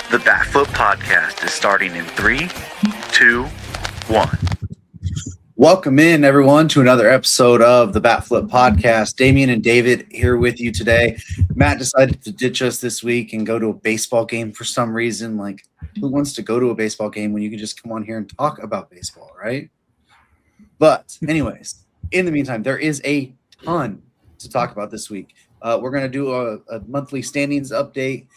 The Batflip podcast is starting in 3, 2, 1. Welcome in, everyone, to another episode of the Batflip podcast. Damien and David here with you today. Matt decided to ditch us this week and go to a baseball game for some reason. Like, who wants to go to a baseball game when you can just come on here and talk about baseball, right? But anyways, in the meantime, there is a ton to talk about this week. We're going to do a monthly standings update.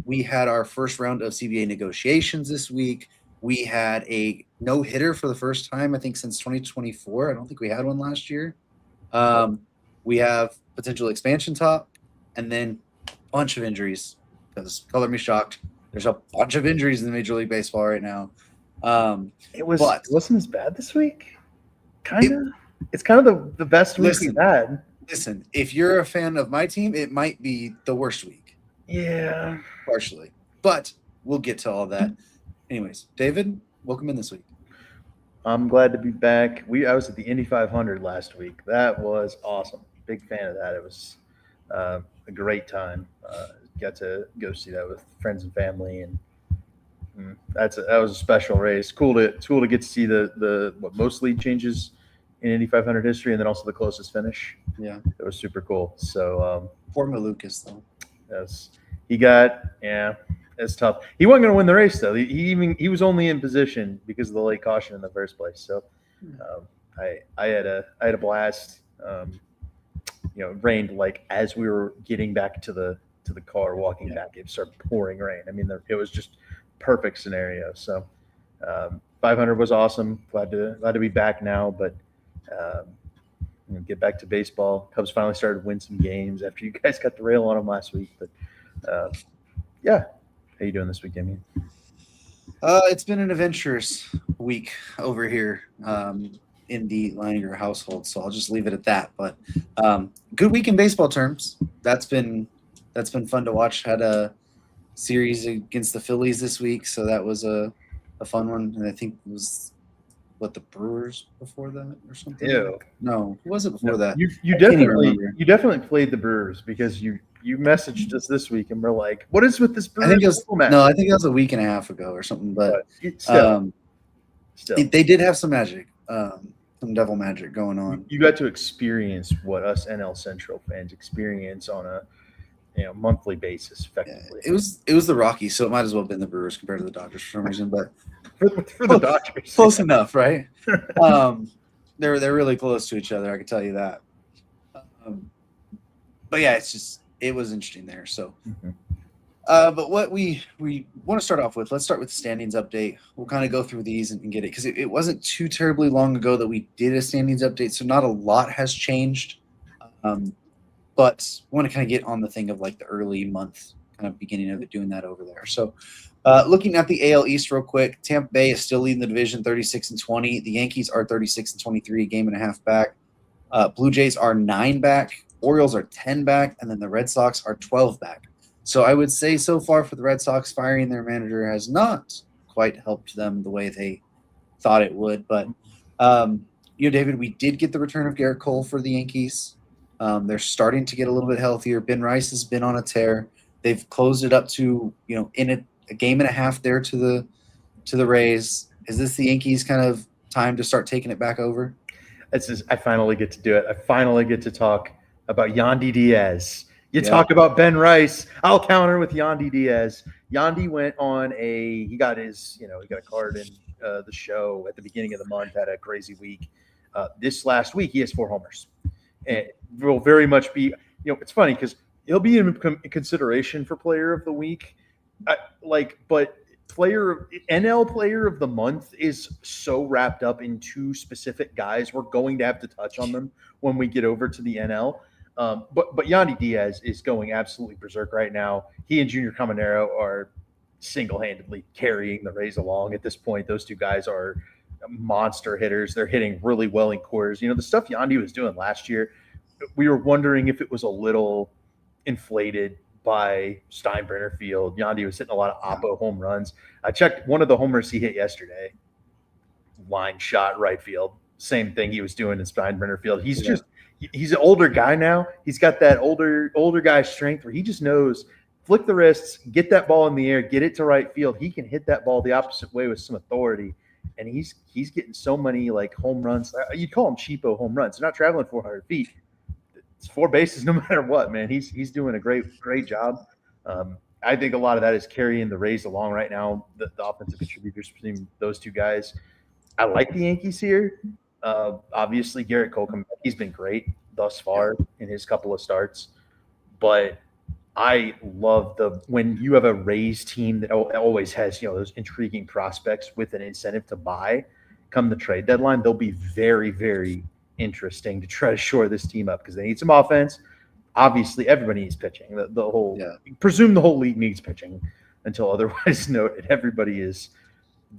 We had our first round of CBA negotiations this week. We had a no-hitter for the first time, I think, since 2024. I don't think we had one last year. We have potential expansion talk, and then a bunch of injuries. Because color me shocked, there's a bunch of injuries in the Major League Baseball right now. It wasn't as bad this week. It's kind of the best week we've had. Listen, if you're a fan of my team, it might be the worst week. Yeah, partially, but we'll get to all that. Anyways, David, welcome in this week. I'm glad to be back. I was at the Indy 500 last week. That was awesome. Big fan of that. It was a great time. Got to go see that with friends and family, and that was a special race. Cool to get to see the what most lead changes in Indy 500 history, and then also the closest finish. Yeah, it was super cool. So poor Malukas though. Yes, it's tough. He wasn't going to win the race though. He was only in position because of the late caution in the first place. So I had a blast. It rained like as we were getting back to the car, walking back. It started pouring rain. I mean, it was just perfect scenario. So 500 was awesome. Glad to be back now, but get back to baseball. Cubs finally started to win some games after you guys got the rail on them last week. But yeah. How you doing this week, Damien? It's been an adventurous week over here in the Leininger household, so I'll just leave it at that. But good week in baseball terms. That's been fun to watch. Had a series against the Phillies this week, so that was a fun one. And I think it was the Brewers before that or something. Ew. No, who was it before that? You definitely played the Brewers because you messaged us this week and we're like, what is with this Brewers? I think that was a week and a half ago or something. But still. They did have some magic, some devil magic going on. You got to experience what us NL Central fans experience on a monthly basis, effectively. Yeah, it was the Rockies, so it might as well have been the Brewers compared to the Dodgers for some reason. But for the Dodgers, close enough, right? They're really close to each other. I can tell you that. But yeah, it was interesting there. So, but what we want to start off with, let's start with the standings update. We'll kind of go through these and get it because it wasn't too terribly long ago that we did a standings update, so not a lot has changed. But want to kind of get on the thing of like the early month, kind of beginning of it, doing that over there. So, looking at the AL East real quick, Tampa Bay is still leading the division, 36-20. The Yankees are 36-23, a game and a half back. Blue Jays are 9 back. Orioles are 10 back, and then the Red Sox are 12 back. So I would say so far for the Red Sox, firing their manager has not quite helped them the way they thought it would. But, David, we did get the return of Garrett Cole for the Yankees. They're starting to get a little bit healthier. Ben Rice has been on a tear. They've closed it up to, in a game and a half there to the Rays. Is this the Yankees kind of time to start taking it back over? I finally get to do it. I finally get to talk about Yandy Diaz. Talk about Ben Rice. I'll counter with Yandy Diaz. Yandy went on he got a card in the show at the beginning of the month, had a crazy week. This last week, he has 4 homers. And will very much be, it's funny because he'll be in consideration for player of the week. But NL player of the month is so wrapped up in 2 specific guys. We're going to have to touch on them when we get over to the NL. But Yandy Diaz is going absolutely berserk right now. He and Junior Caminero are single-handedly carrying the Rays along at this point. Those 2 guys are monster hitters. They're hitting really well in quarters. The stuff Yandy was doing last year, we were wondering if it was a little inflated by Steinbrenner Field. Yandy was hitting a lot of oppo home runs. I checked one of the homers he hit yesterday. Line shot right field. Same thing he was doing in Steinbrenner Field. He's an older guy now. He's got that older guy strength where he just knows flick the wrists, get that ball in the air, get it to right field. He can hit that ball the opposite way with some authority. And he's getting so many like home runs. You'd call them cheapo home runs. They're not traveling 400 feet. It's 4 bases no matter what, man. He's doing a great job. I think a lot of that is carrying the Rays along right now, the offensive contributors between those two guys. I like the Yankees here. Obviously, Garrett Cole, he's been great thus far in his couple of starts. But I love when you have a Rays team that always has, those intriguing prospects with an incentive to buy come the trade deadline. They'll be very, very interesting to try to shore this team up because they need some offense. Obviously, everybody needs pitching. Presume the whole league needs pitching until otherwise noted. Everybody is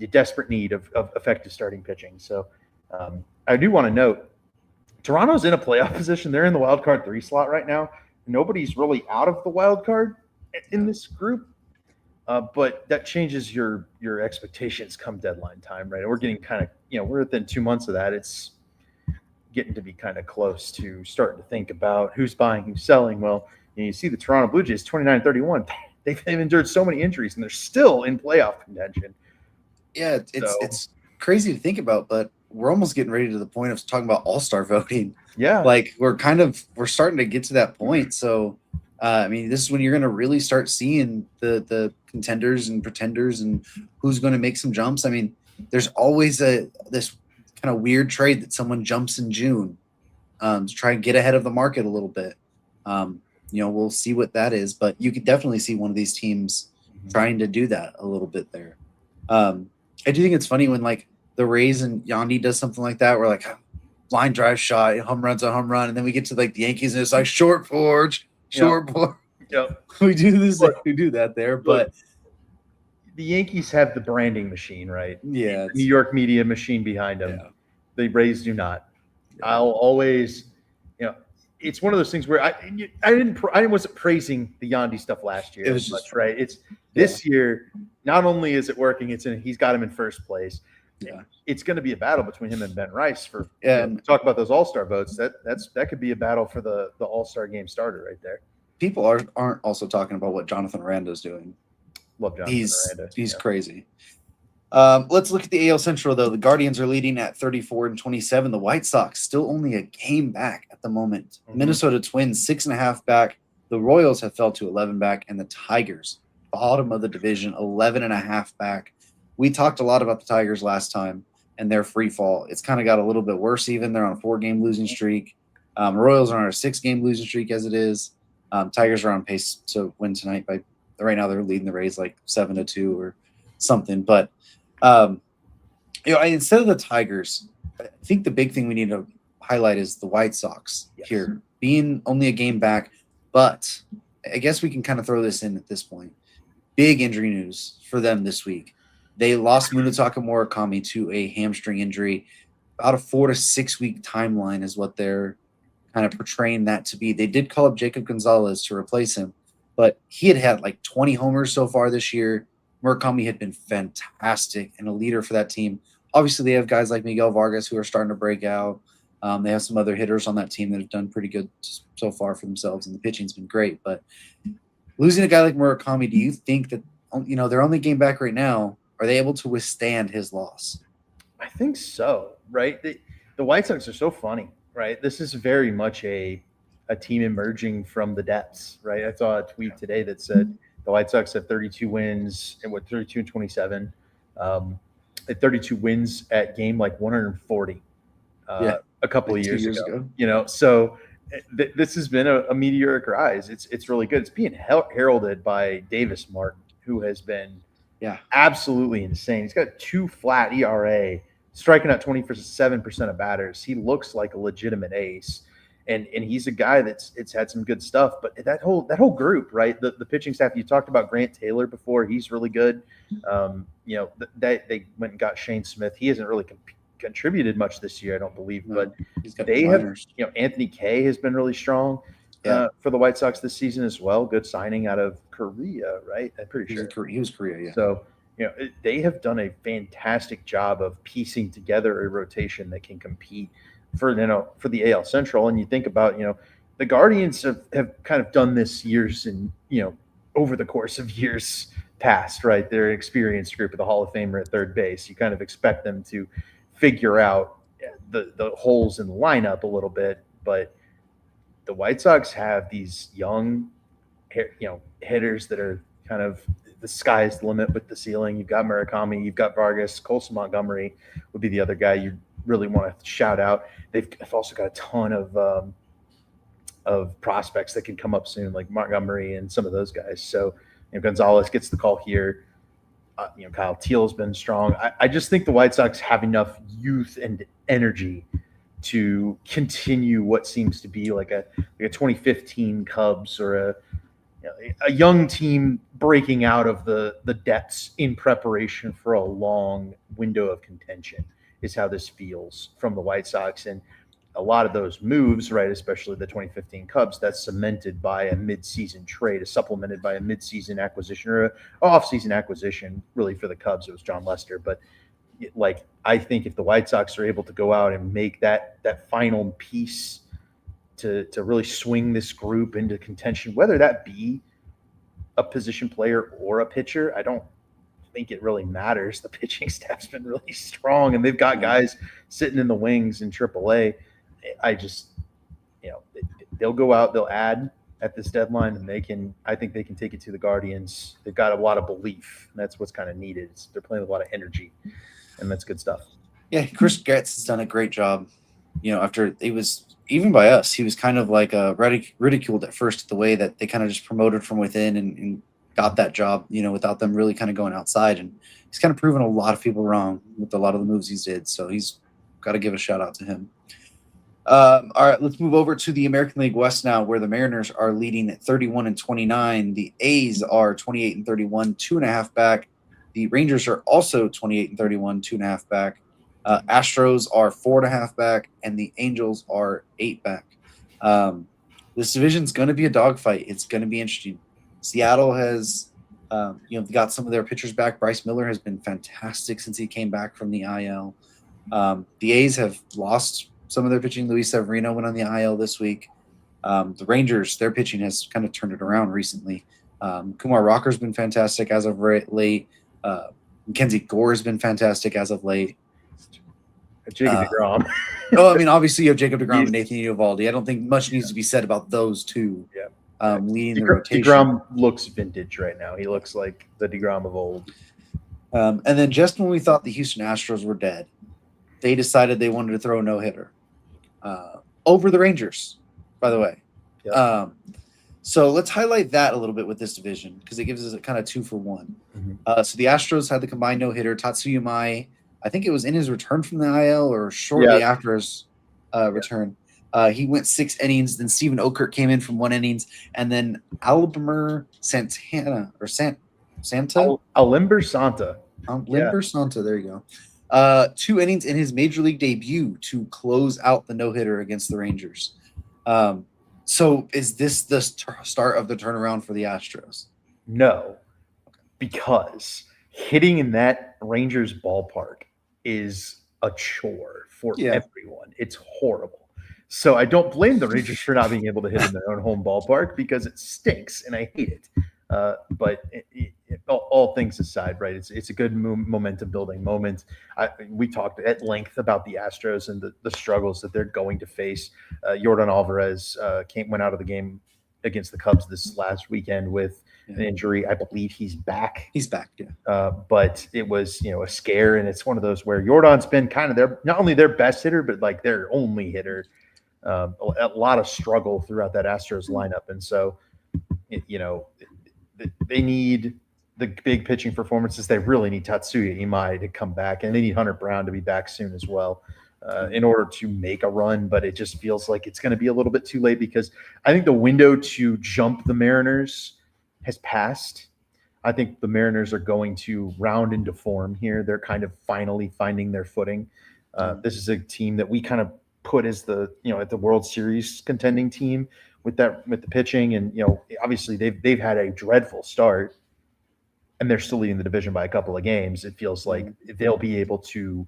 in desperate need of effective starting pitching. So I do want to note, Toronto's in a playoff position. They're in the wild card 3 slot right now. Nobody's really out of the wild card in this group, but that changes your expectations come deadline time, right? We're getting kind of, we're within 2 months of that. It's getting to be kind of close to starting to think about who's buying, who's selling. Well, you see the Toronto Blue Jays 29-31. They've endured so many injuries, and they're still in playoff contention. Yeah, it's crazy to think about, but we're almost getting ready to the point of talking about all-star voting. Yeah. Like we're starting to get to that point. So, this is when you're going to really start seeing the contenders and pretenders and who's going to make some jumps. I mean, there's always this kind of weird trade that someone jumps in June to try and get ahead of the market a little bit. We'll see what that is, but you could definitely see one of these teams trying to do that a little bit there. I do think it's funny when like the Rays and Yandy does something like that. We're like line drive shot, home run's a home run, and then we get to like the Yankees and it's like short porch. Yep. We do this, we do that there, but the Yankees have the branding machine, right? Yeah, the New York media machine behind them. Yeah. The Rays do not. Yeah. I'll always, it's one of those things where I wasn't praising the Yandy stuff last year. It was just right. It's this year. Not only is it working, he's got him in first place. Yeah, it's going to be a battle between him and Ben Rice for talk about those All-Star votes. That could be a battle for the All-Star game starter right there. People aren't also talking about what Jonathan Aranda's doing. Love Jonathan Aranda. He's crazy. Let's look at the AL Central though. The Guardians are leading at 34-27. The White Sox still only a game back at the moment. Minnesota Twins 6.5 back. The Royals have fell to 11 back, and the Tigers, bottom of the division, 11.5 back. We talked a lot about the Tigers last time and their free fall. It's kind of got a little bit worse even. They're on a 4-game losing streak. Royals are on a 6-game losing streak as it is. Tigers are on pace to win tonight right now they're leading the Rays like 7-2 or something. But instead of the Tigers, I think the big thing we need to highlight is the White Sox here being only a game back. But I guess we can kind of throw this in at this point. Big injury news for them this week. They lost Munetaka Murakami to a hamstring injury. About a 4 to 6 week timeline is what they're kind of portraying that to be. They did call up Jacob Gonzalez to replace him, but he had like 20 homers so far this year. Murakami had been fantastic and a leader for that team. Obviously, they have guys like Miguel Vargas who are starting to break out. They have some other hitters on that team that have done pretty good so far for themselves, and the pitching's been great. But losing a guy like Murakami, do you think that they're only game back right now? Are they able to withstand his loss? I think so, right? The White Sox are so funny, right? This is very much a team emerging from the depths, right? I saw a tweet today that said the White Sox have 32 wins and 32-27, at 32 wins at game like 140 a couple of years ago. So this has been a meteoric rise. It's really good. It's being heralded by Davis Martin, who has been absolutely insane. He's got 2 flat ERA, striking out 27% of batters. He looks like a legitimate ace, and he's a guy it's had some good stuff. But that whole group, right? The pitching staff. You talked about Grant Taylor before. He's really good. They went and got Shane Smith. He hasn't really contributed much this year, I don't believe. But they have. Anthony Kay has been really strong for the White Sox this season as well. Good signing out of Korea, right? I'm pretty sure he was Korea. Yeah. So they have done a fantastic job of piecing together a rotation that can compete for the AL Central. And you think about the Guardians have kind of done this years and over the course of years past, right? They're an experienced group of the Hall of Famer at third base. You kind of expect them to figure out the holes in the lineup a little bit, but the White Sox have these young, hitters that are kind of the sky's the limit with the ceiling. You've got Murakami, you've got Vargas, Colson Montgomery would be the other guy you really want to shout out. They've also got a ton of prospects that can come up soon, like Montgomery and some of those guys. So Gonzalez gets the call here. Kyle Teal's been strong. I just think the White Sox have enough youth and energy to continue what seems to be like a 2015 Cubs or a young team breaking out of the depths in preparation for a long window of contention is how this feels from the White Sox. And a lot of those moves, right, especially the 2015 Cubs, that's cemented by a midseason trade, supplemented by a midseason acquisition or an off-season acquisition. Really, for the Cubs, it was John Lester. But I think if the White Sox are able to go out and make that final piece to really swing this group into contention, whether that be a position player or a pitcher, I don't think it really matters. The pitching staff's been really strong, and they've got guys sitting in the wings in AAA. I just, they'll go out, they'll add at this deadline, and I think they can take it to the Guardians. They've got a lot of belief, and that's what's kind of needed. They're playing with a lot of energy, and that's good stuff. Yeah, Chris Getz has done a great job. After it was, even by us, he was kind of like ridiculed at first, the way that they kind of just promoted from within and got that job, without them really kind of going outside. And he's kind of proven a lot of people wrong with a lot of the moves he's did. So he's got to give a shout out to him. All right, let's move over to the American League West now, where the Mariners are leading at 31-29. The A's are 28-31, 2.5 back. The Rangers are also 28-31, 2.5 back. Astros are 4.5 back, and the Angels are 8 back. This division's going to be a dogfight. It's going to be interesting. Seattle has, got some of their pitchers back. Bryce Miller has been fantastic since he came back from the IL. The A's have lost some of their pitching. Luis Severino went on the IL this week. The Rangers, their pitching has kind of turned it around recently. Kumar Rocker's been fantastic as of late. Mackenzie Gore has been fantastic as of late. Jacob deGrom. Obviously you have Jacob deGrom and Nathan Eovaldi. I don't think much needs to be said about those two. Yeah. Leading the rotation. DeGrom looks vintage right now. He looks like the DeGrom of old. And then just when we thought the Houston Astros were dead, they decided they wanted to throw a no-hitter over the Rangers, by the way. Yep. So let's highlight that a little bit with this division, because it gives us a kind of 2-for-1. Mm-hmm. So the Astros had the combined no-hitter. Tatsuya Mai, I think it was in his return from the IL or shortly after his return. He went 6 innings. Then Steven Okert came in from 1 innings. And then Alimber Santa. Alimber Santa. Limber Santa, there you go. 2 innings in his major league debut to close out the no-hitter against the Rangers. So is this the start of the turnaround for the Astros? No, because hitting in that Rangers ballpark is a chore for everyone. It's horrible. So I don't blame the Rangers for not being able to hit in their own home ballpark, because it stinks and I hate it. But all things aside, right? It's a good momentum building moment. We talked at length about the Astros and the struggles that they're going to face. Yordan Alvarez went out of the game against the Cubs this last weekend with an injury. I believe he's back. He's back, yeah. But it was a scare, and it's one of those where Yordan's been kind of not only their best hitter, but like their only hitter. A lot of struggle throughout that Astros lineup, and so they need the big pitching performances. They really need Tatsuya Imai to come back, and they need Hunter Brown to be back soon as well in order to make a run. But it just feels like it's going to be a little bit too late, because I think the window to jump the Mariners has passed. I think the Mariners are going to round into form here. They're kind of finally finding their footing. This is a team that we kind of put as the at the World Series contending team with the pitching, and obviously they've had a dreadful start, and they're still leading the division by a couple of games. It feels like they'll be able to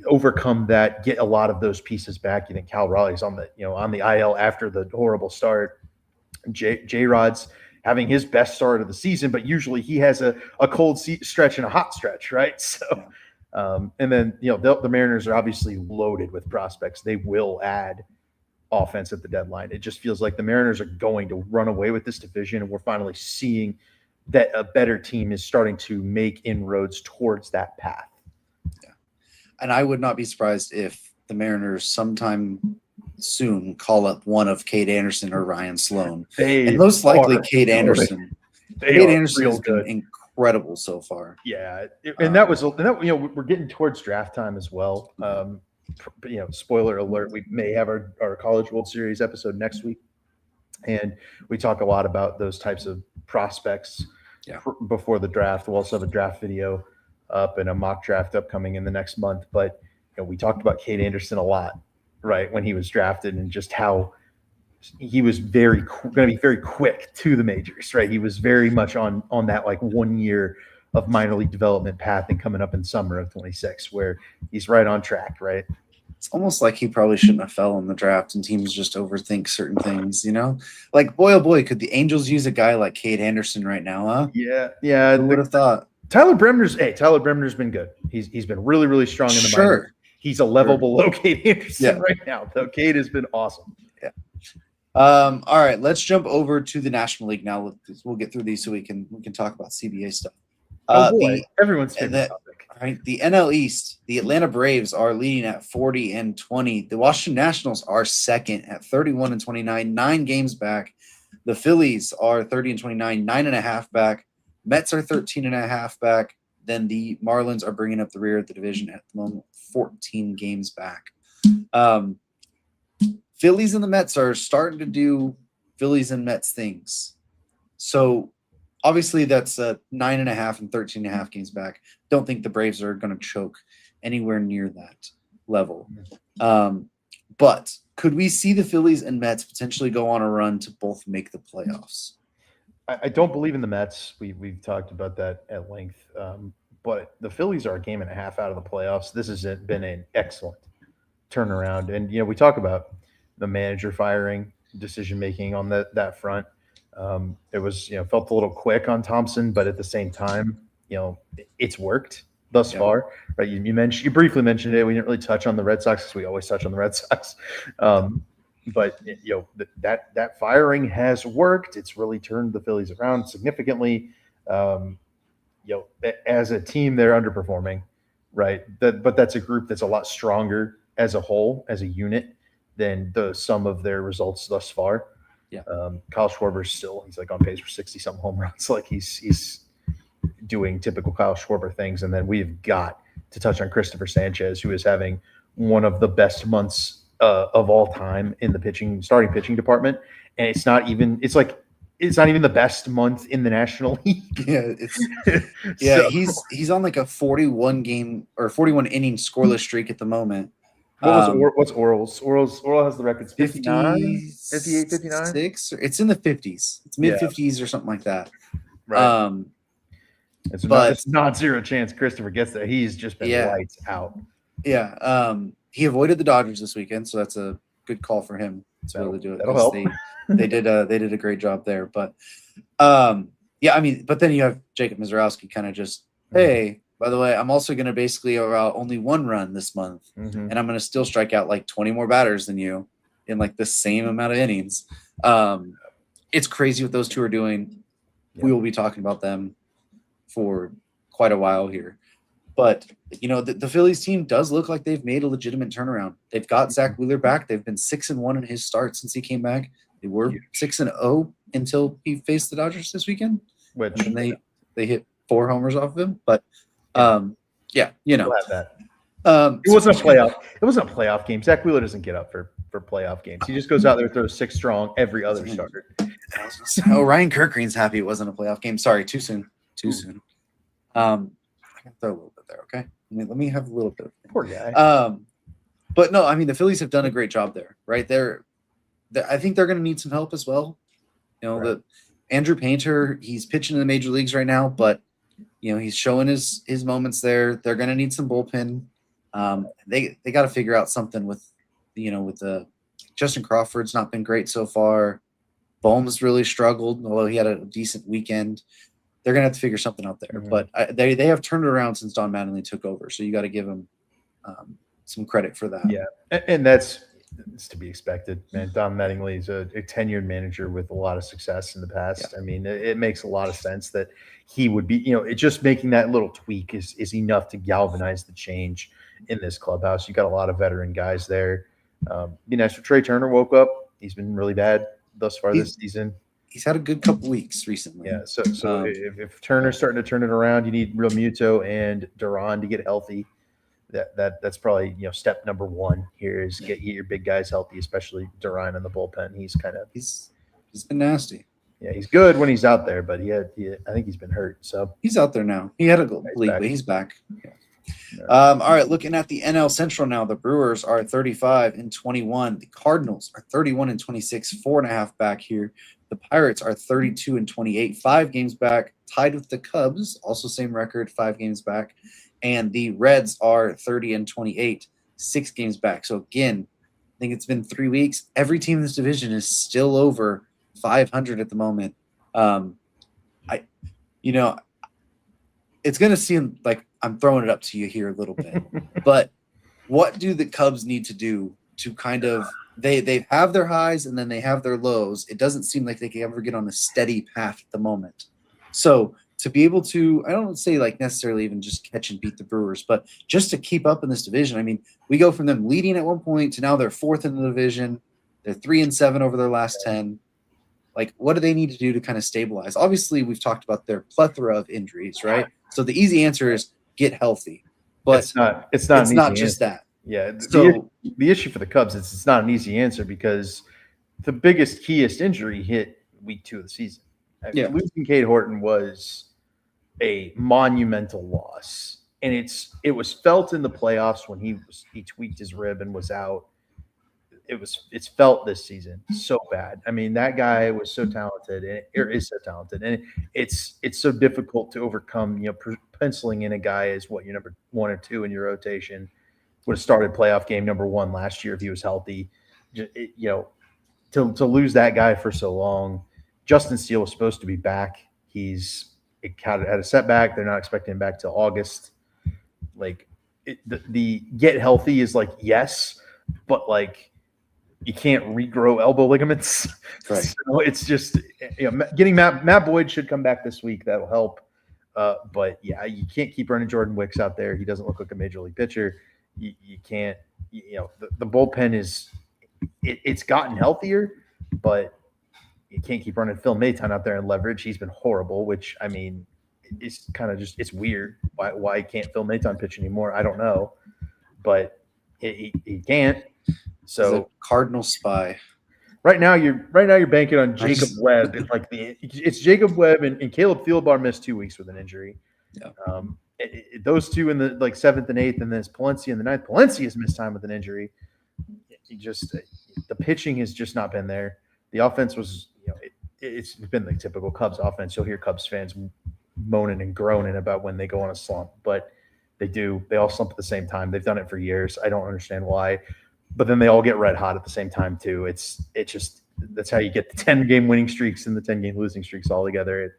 overcome that, get a lot of those pieces back. You think Cal Raleigh's on the IL after the horrible start. J-Rod's having his best start of the season, but usually he has a cold stretch and a hot stretch, right? So, and then, the Mariners are obviously loaded with prospects. They will add offense at the deadline. It just feels like the Mariners are going to run away with this division, and we're finally seeing that a better team is starting to make inroads towards that path. Yeah. And I would not be surprised if the Mariners sometime soon call up one of Cade Anderson or Ryan Sloan. And most likely Cade Anderson. Cade Anderson has been incredible so far. Yeah. And we're getting towards draft time as well. Spoiler alert, we may have our College World Series episode next week. And we talk a lot about those types of prospects before the draft. We'll also have a draft video up and a mock draft upcoming in the next month. But we talked about Cade Anderson a lot, right, when he was drafted, and just how he was going to be very quick to the majors, right? He was very much on that like 1 year of minor league development path and coming up in summer of 26, where he's right on track, right? It's almost like he probably shouldn't have fell in the draft, and teams just overthink certain things, Like, boy, oh boy, could the Angels use a guy like Cade Anderson right now, huh? Yeah. Who would have thought? Tyler Bremner's been good. He's been really, really strong in the minors. He's a level below Cade Anderson right now, though. Cade has been awesome. Yeah. All right, let's jump over to the National League now. We'll get through these so we can talk about CBA stuff. Everyone's favorite topic. Right, the NL East, the Atlanta Braves are leading at 40-20. The Washington Nationals are second at 31-29, 9 games back. The Phillies are 30-29, 9.5 back. Mets are 13.5 back. Then the Marlins are bringing up the rear of the division at the moment, 14 games back. Phillies and the Mets are starting to do Phillies and Mets things. So obviously that's 9.5 and 13.5 games back. Don't think the Braves are going to choke anywhere near that level. But could we see the Phillies and Mets potentially go on a run to both make the playoffs? I don't believe in the Mets. We've talked about that at length. But the Phillies are a game and a half out of the playoffs. This has been an excellent turnaround. And, we talk about the manager firing, decision-making on that front. It was, felt a little quick on Thompson, but at the same time, it's worked thus far, right? You briefly mentioned it. We didn't really touch on the Red Sox because we always touch on the Red Sox. But that firing has worked. It's really turned the Phillies around significantly. As a team, they're underperforming, right? But that's a group that's a lot stronger as a whole, as a unit, than the sum of their results thus far. Yeah. Kyle Schwarber's he's like on pace for 60-something home runs. Like he's doing typical Kyle Schwarber things. And then we've got to touch on Christopher Sanchez, who is having one of the best months of all time in the starting pitching department. And it's not even the best month in the National League. Yeah, he's on like a 41 inning scoreless streak at the moment. What's Oral's? Oral has the records 59, 58, 59? It's in the 50s. It's mid-50s or something like that. Right. It's not zero chance Christopher gets there. He's just been lights out. Yeah. He avoided the Dodgers this weekend, so that's a good call for him to really do it. That'll help. They did a great job there. But but then you have Jacob Mizrowski kind of just, hey, by the way, I'm also going to basically allow only 1 run this month, and I'm going to still strike out like 20 more batters than you in like the same amount of innings. It's crazy what those two are doing. Yeah. We will be talking about them for quite a while here. But, the Phillies team does look like they've made a legitimate turnaround. They've got Zach Wheeler back. They've been 6-1 in his start since he came back. They were 6-0 until he faced the Dodgers this weekend. And they hit 4 homers off of him. But, we'll have that. It wasn't a playoff game. Zach Wheeler doesn't get up for playoff games. He just goes out there, throws 6 strong every other starter. Ryan Kirkgreen's happy it wasn't a playoff game. Sorry, too soon. I can throw a little bit there, okay? Let me have a little bit. Poor guy. But no, the Phillies have done a great job there, right? I think they're going to need some help as well. The Andrew Painter, he's pitching in the major leagues right now, but he's showing his moments there. They're going to need some bullpen. They got to figure out something with the Justin Crawford's not been great so far. Bohm's really struggled, although he had a decent weekend. They're gonna have to figure something out there. Mhm. But they have turned it around since Don Mattingly took over, so you got to give him some credit for that. Yeah, and that's to be expected, man. Don Mattingly is a tenured manager with a lot of success in the past. Yeah. I mean, it makes a lot of sense that he would be, it just making that little tweak is enough to galvanize the change in this clubhouse. You got a lot of veteran guys there. Be nice if Trey Turner woke up. He's been really bad thus far this season. He's had a good couple weeks recently. Yeah, so if Turner's starting to turn it around, you need Real Muto and Duran to get healthy. That's probably step number one here is get your big guys healthy, especially Duran in the bullpen. He's been nasty. Yeah, he's good when he's out there, but I think he's been hurt. So he's out there now. He had a league, but he's back. Yeah. All right, looking at the NL Central now, the Brewers are 35-21. The Cardinals are 31-26, 4.5 back here. The Pirates are 32-28, 5 games back, tied with the Cubs, also same record, 5 games back. And the Reds are 30-28, 6 games back. So again, I think it's been 3 weeks. Every team in this division is still over 500 at the moment. It's going to seem like I'm throwing it up to you here a little bit, but what do the Cubs need to do to kind of they have their highs and then they have their lows? It doesn't seem like they can ever get on a steady path at the moment. So to be able to, I don't say like necessarily even just catch and beat the Brewers, but just to keep up in this division. I mean, we go from them leading at one point to now they're 4th in the division. They're 3-7 over their last 10. Like, what do they need to do to kind of stabilize? Obviously, we've talked about their plethora of injuries, right? So the easy answer is get healthy. But it's not just that. Yeah. So the issue for the Cubs is it's not an easy answer because the biggest, keyest injury hit week 2 of the season. Yeah. Losing Cade Horton was a monumental loss. And it was felt in the playoffs when he tweaked his rib and was out. It's felt this season so bad. I mean, that guy was so talented and is so talented, and it's so difficult to overcome. Penciling in a guy as what your number 1 or 2 in your rotation would have started playoff game number 1 last year if he was healthy. To lose that guy for so long. Justin Steele was supposed to be back. He's had a setback. They're not expecting him back till August. Like the get healthy is like yes, but like. You can't regrow elbow ligaments. Right. So it's just getting Matt Boyd should come back this week. That'll help. But yeah, you can't keep running Jordan Wicks out there. He doesn't look like a major league pitcher. You can't. The bullpen it's gotten healthier, but you can't keep running Phil Maton out there and leverage. He's been horrible. Which I mean, it's kind of just it's weird. Why can't Phil Maton pitch anymore? I don't know, but he can't. So Cardinal spy. Right now you're banking on Jacob Webb. It's Jacob Webb and Caleb Thielbar missed 2 weeks with an injury. Yeah. Those two in the 7th and 8th, and then it's Palencia in the 9th. Palencia has missed time with an injury. The pitching has just not been there. The offense was it's been the typical Cubs offense. You'll hear Cubs fans moaning and groaning about when they go on a slump, but they all slump at the same time. They've done it for years. I don't understand why. But then they all get red hot at the same time too. It's just that's how you get the 10-game winning streaks and the 10-game losing streaks all together.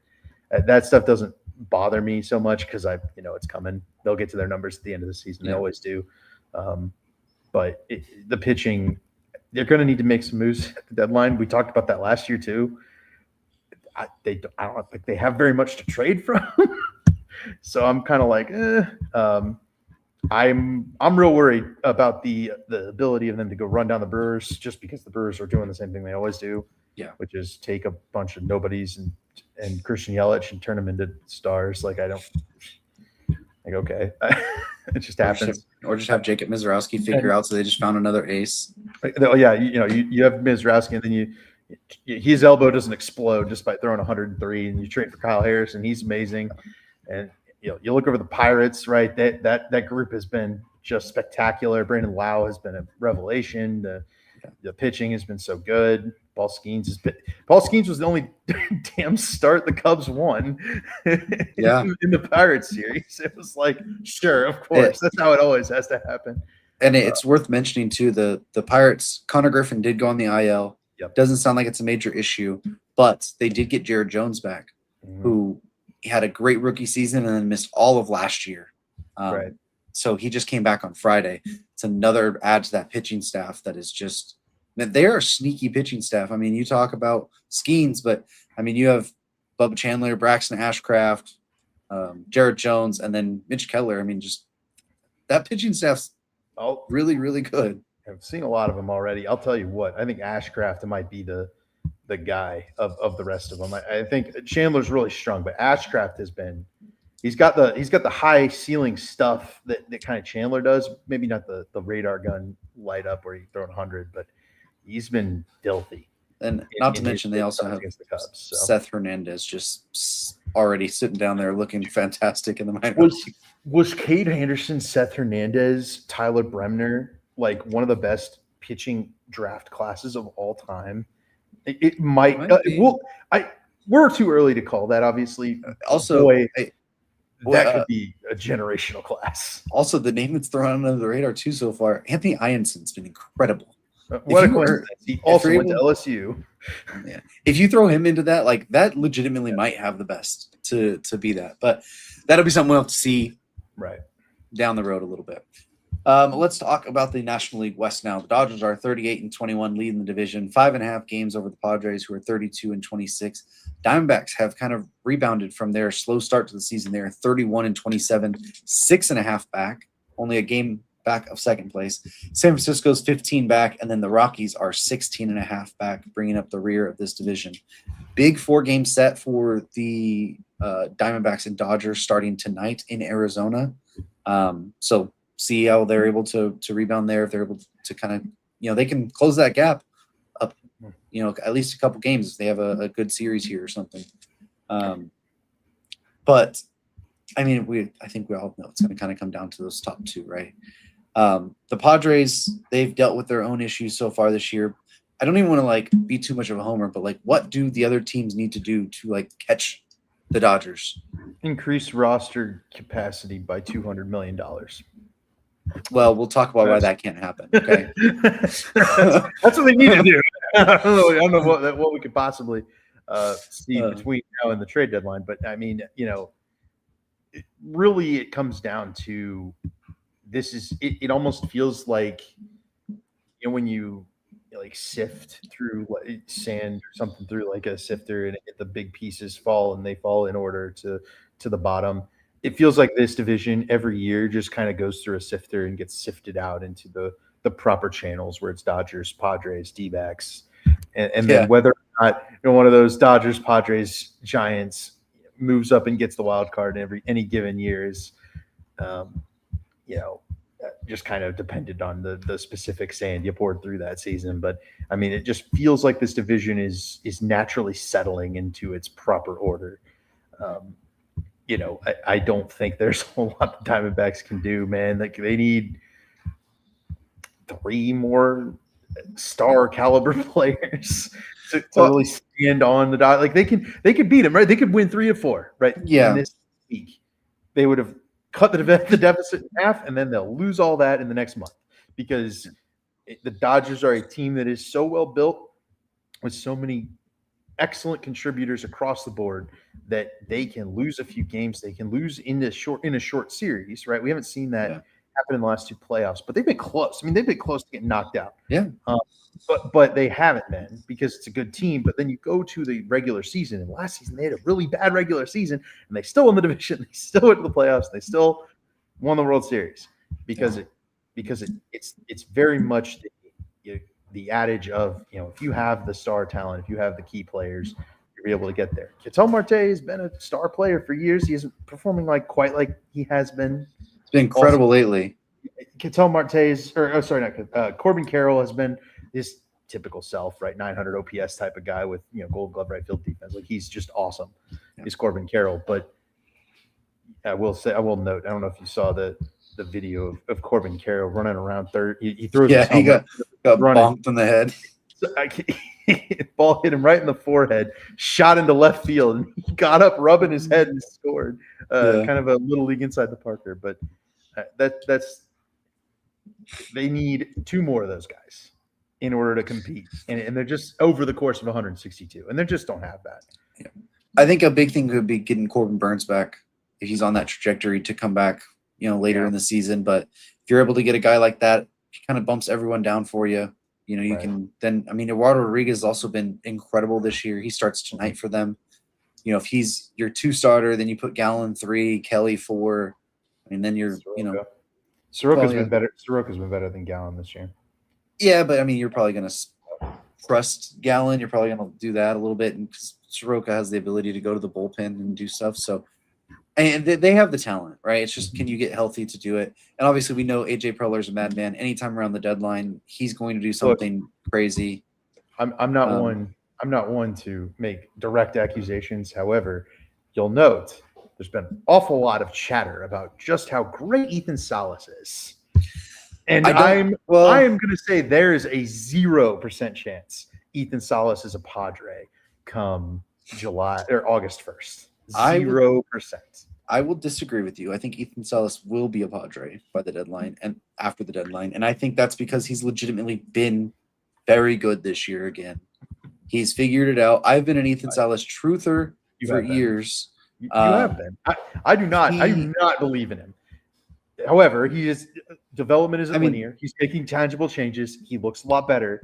That stuff doesn't bother me so much because it's coming. They'll get to their numbers at the end of the season. They always do. But the pitching, they're going to need to make some moves at the deadline. We talked about that last year too. I don't think they have very much to trade from. So I'm kind of like, I'm real worried about the ability of them to go run down the Brewers just because the Brewers are doing the same thing they always do, which is take a bunch of nobodies and Christian Yelich and turn them into stars. Like okay, it just happens. Or just have Jacob Mizorowski figure out so they just found another ace. Yeah, you have Mizorowski and then his elbow doesn't explode just by throwing 103, and you trade for Kyle Harris and he's amazing. And you look over the Pirates, right? That group has been just spectacular. Brandon Lau has been a revelation. The pitching has been so good. Paul Skeens was the only damn start the Cubs won in the Pirates series. It was like, sure, of course. That's how it always has to happen. And it's worth mentioning too, the Pirates, Connor Griffin did go on the IL. Yep. Doesn't sound like it's a major issue, but they did get Jared Jones back, who had a great rookie season and then missed all of last year. Right. So he just came back on Friday. It's another add to that pitching staff that is just – they are a sneaky pitching staff. I mean, you talk about Skeens, but, I mean, you have Bubba Chandler, Braxton Ashcraft, Jared Jones, and then Mitch Keller. I mean, just that pitching staff's really, really good. I've seen a lot of them already. I'll tell you what, I think Ashcraft might be the guy of the rest of them. I think Chandler's really strong, but Ashcraft has been he's got the high ceiling stuff that kind of Chandler does. Maybe not the radar gun light up where you throw 100, but he's been filthy. And not to mention they also have the Cubs, so. Seth Hernandez just already sitting down there looking fantastic in the minors. Was Cade Anderson, Seth Hernandez, Tyler Bremner like one of the best pitching draft classes of all time? It might. We're too early to call that. Obviously, also that could be a generational class. Also, the name that's thrown under the radar too so far, Anthony Ionson's been incredible. What a coincidence! He also went to LSU. Yeah, if you throw him into that, like that, legitimately might have the best to be that. But that'll be something we'll have to see right down the road a little bit. Let's talk about the National League West now. The Dodgers are 38-21, leading the division, 5.5 games over the Padres, who are 32-26. Diamondbacks have kind of rebounded from their slow start to the season. They are 31-27, 6.5 back, only a game back of second place. San Francisco's 15 back, and then the Rockies are 16.5 back, bringing up the rear of this division. Big 4-game set for the Diamondbacks and Dodgers starting tonight in Arizona. So see how they're able to rebound there. If they're able to kind of, they can close that gap up, at least a couple games if they have a good series here or something. But I mean, I think we all know it's going to kind of come down to those top two, right? The Padres, they've dealt with their own issues so far this year. I don't even want to be too much of a homer, but what do the other teams need to do to catch the Dodgers? Increase roster capacity by $200 million. Well, we'll talk about why that can't happen. Okay, that's what they need to do. I don't know what we could possibly see between now and the trade deadline, but I mean, really, it comes down to this. It almost feels like when you sift through sand or something through a sifter, and the big pieces fall and they fall in order to the bottom. It feels like this division every year just kind of goes through a sifter and gets sifted out into the proper channels where it's Dodgers, Padres, D-backs, and then whether or not one of those Dodgers, Padres, Giants moves up and gets the wild card any given year is, just kind of dependent on the specific sand you poured through that season. But I mean, it just feels like this division is naturally settling into its proper order. I don't think there's a whole lot the Diamondbacks can do, man. They need 3 more star caliber players to really stand on the dot. They could beat them, right? They could win 3 or 4, right? Yeah. In this week, they would have cut the deficit in half, and then they'll lose all that in the next month because the Dodgers are a team that is so well built with so many excellent contributors across the board that they can lose a few games. They can lose in a short series, right? We haven't seen that happen in the last 2 playoffs, but they've been close. I mean, they've been close to getting knocked out. Yeah. But they haven't been because it's a good team. But then you go to the regular season, and last season they had a really bad regular season, and they still won the division. They still went to the playoffs. They still won the World Series because it's very much the adage of if you have the star talent, if you have the key players, you'll be able to get there. Ketel Marte has been a star player for years. He isn't performing quite like he has been. It's been incredible lately. Ketel Marte's, Corbin Carroll has been his typical self, right? 900 OPS type of guy with Gold Glove right field defense. He's just awesome. He's Corbin Carroll, but I will note. I don't know if you saw the video of Corbin Carroll running around third. He throws. Yeah, he got bonked in the head. So ball hit him right in the forehead, shot into left field, and he got up rubbing his head and scored. Kind of a little league inside the Parker, but that's they need 2 more of those guys in order to compete, and they're just over the course of 162, and they just don't have that. Yeah. I think a big thing could be getting Corbin Burns back if he's on that trajectory to come back, later in the season. But if you're able to get a guy like that, he kind of bumps everyone down for you. You can then. I mean, Eduardo Rodriguez has also been incredible this year. He starts tonight for them. If he's your 2 starter, then you put Gallen 3, Kelly 4, and then you're Soroka. Soroka's been better. Soroka's been better than Gallen this year. Yeah, but I mean, you're probably going to trust Gallen. You're probably going to do that a little bit, and Soroka has the ability to go to the bullpen and do stuff. So, and they have the talent, right? It's just, can you get healthy to do it? And obviously, we know AJ Preller's a madman. Anytime around the deadline, he's going to do something crazy. I'm not one to make direct accusations. However, you'll note there's been an awful lot of chatter about just how great Ethan Salas is. And I am going to say there is a 0% chance Ethan Salas is a Padre come July or August 1st. 0%. I will disagree with you. I think Ethan Salas will be a Padre by the deadline and after the deadline. And I think that's because he's legitimately been very good this year again. He's figured it out. I've been an Ethan Salas truther for years. You have been. I do not. I do not believe in him. However, development isn't linear. He's making tangible changes. He looks a lot better.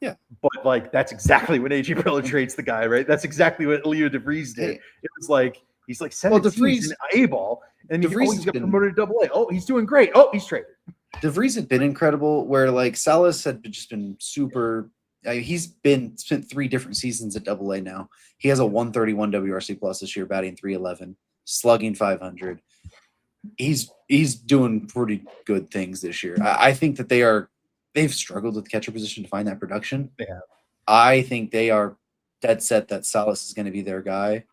Yeah. But that's exactly what AJ Preller trades the guy, right? That's exactly what Leo DeVries did. It was like he's like 17 in A-ball, and he's got promoted to AA. Oh, he's doing great. Oh, he's traded. DeVries had been incredible, where like Salas had just been super. He's spent 3 different seasons at AA now. He has a 131 WRC plus this year, batting .311, slugging .500. He's doing pretty good things this year. I think that they've struggled with the catcher position to find that production. They have. I think they are dead set that Salas is going to be their guy.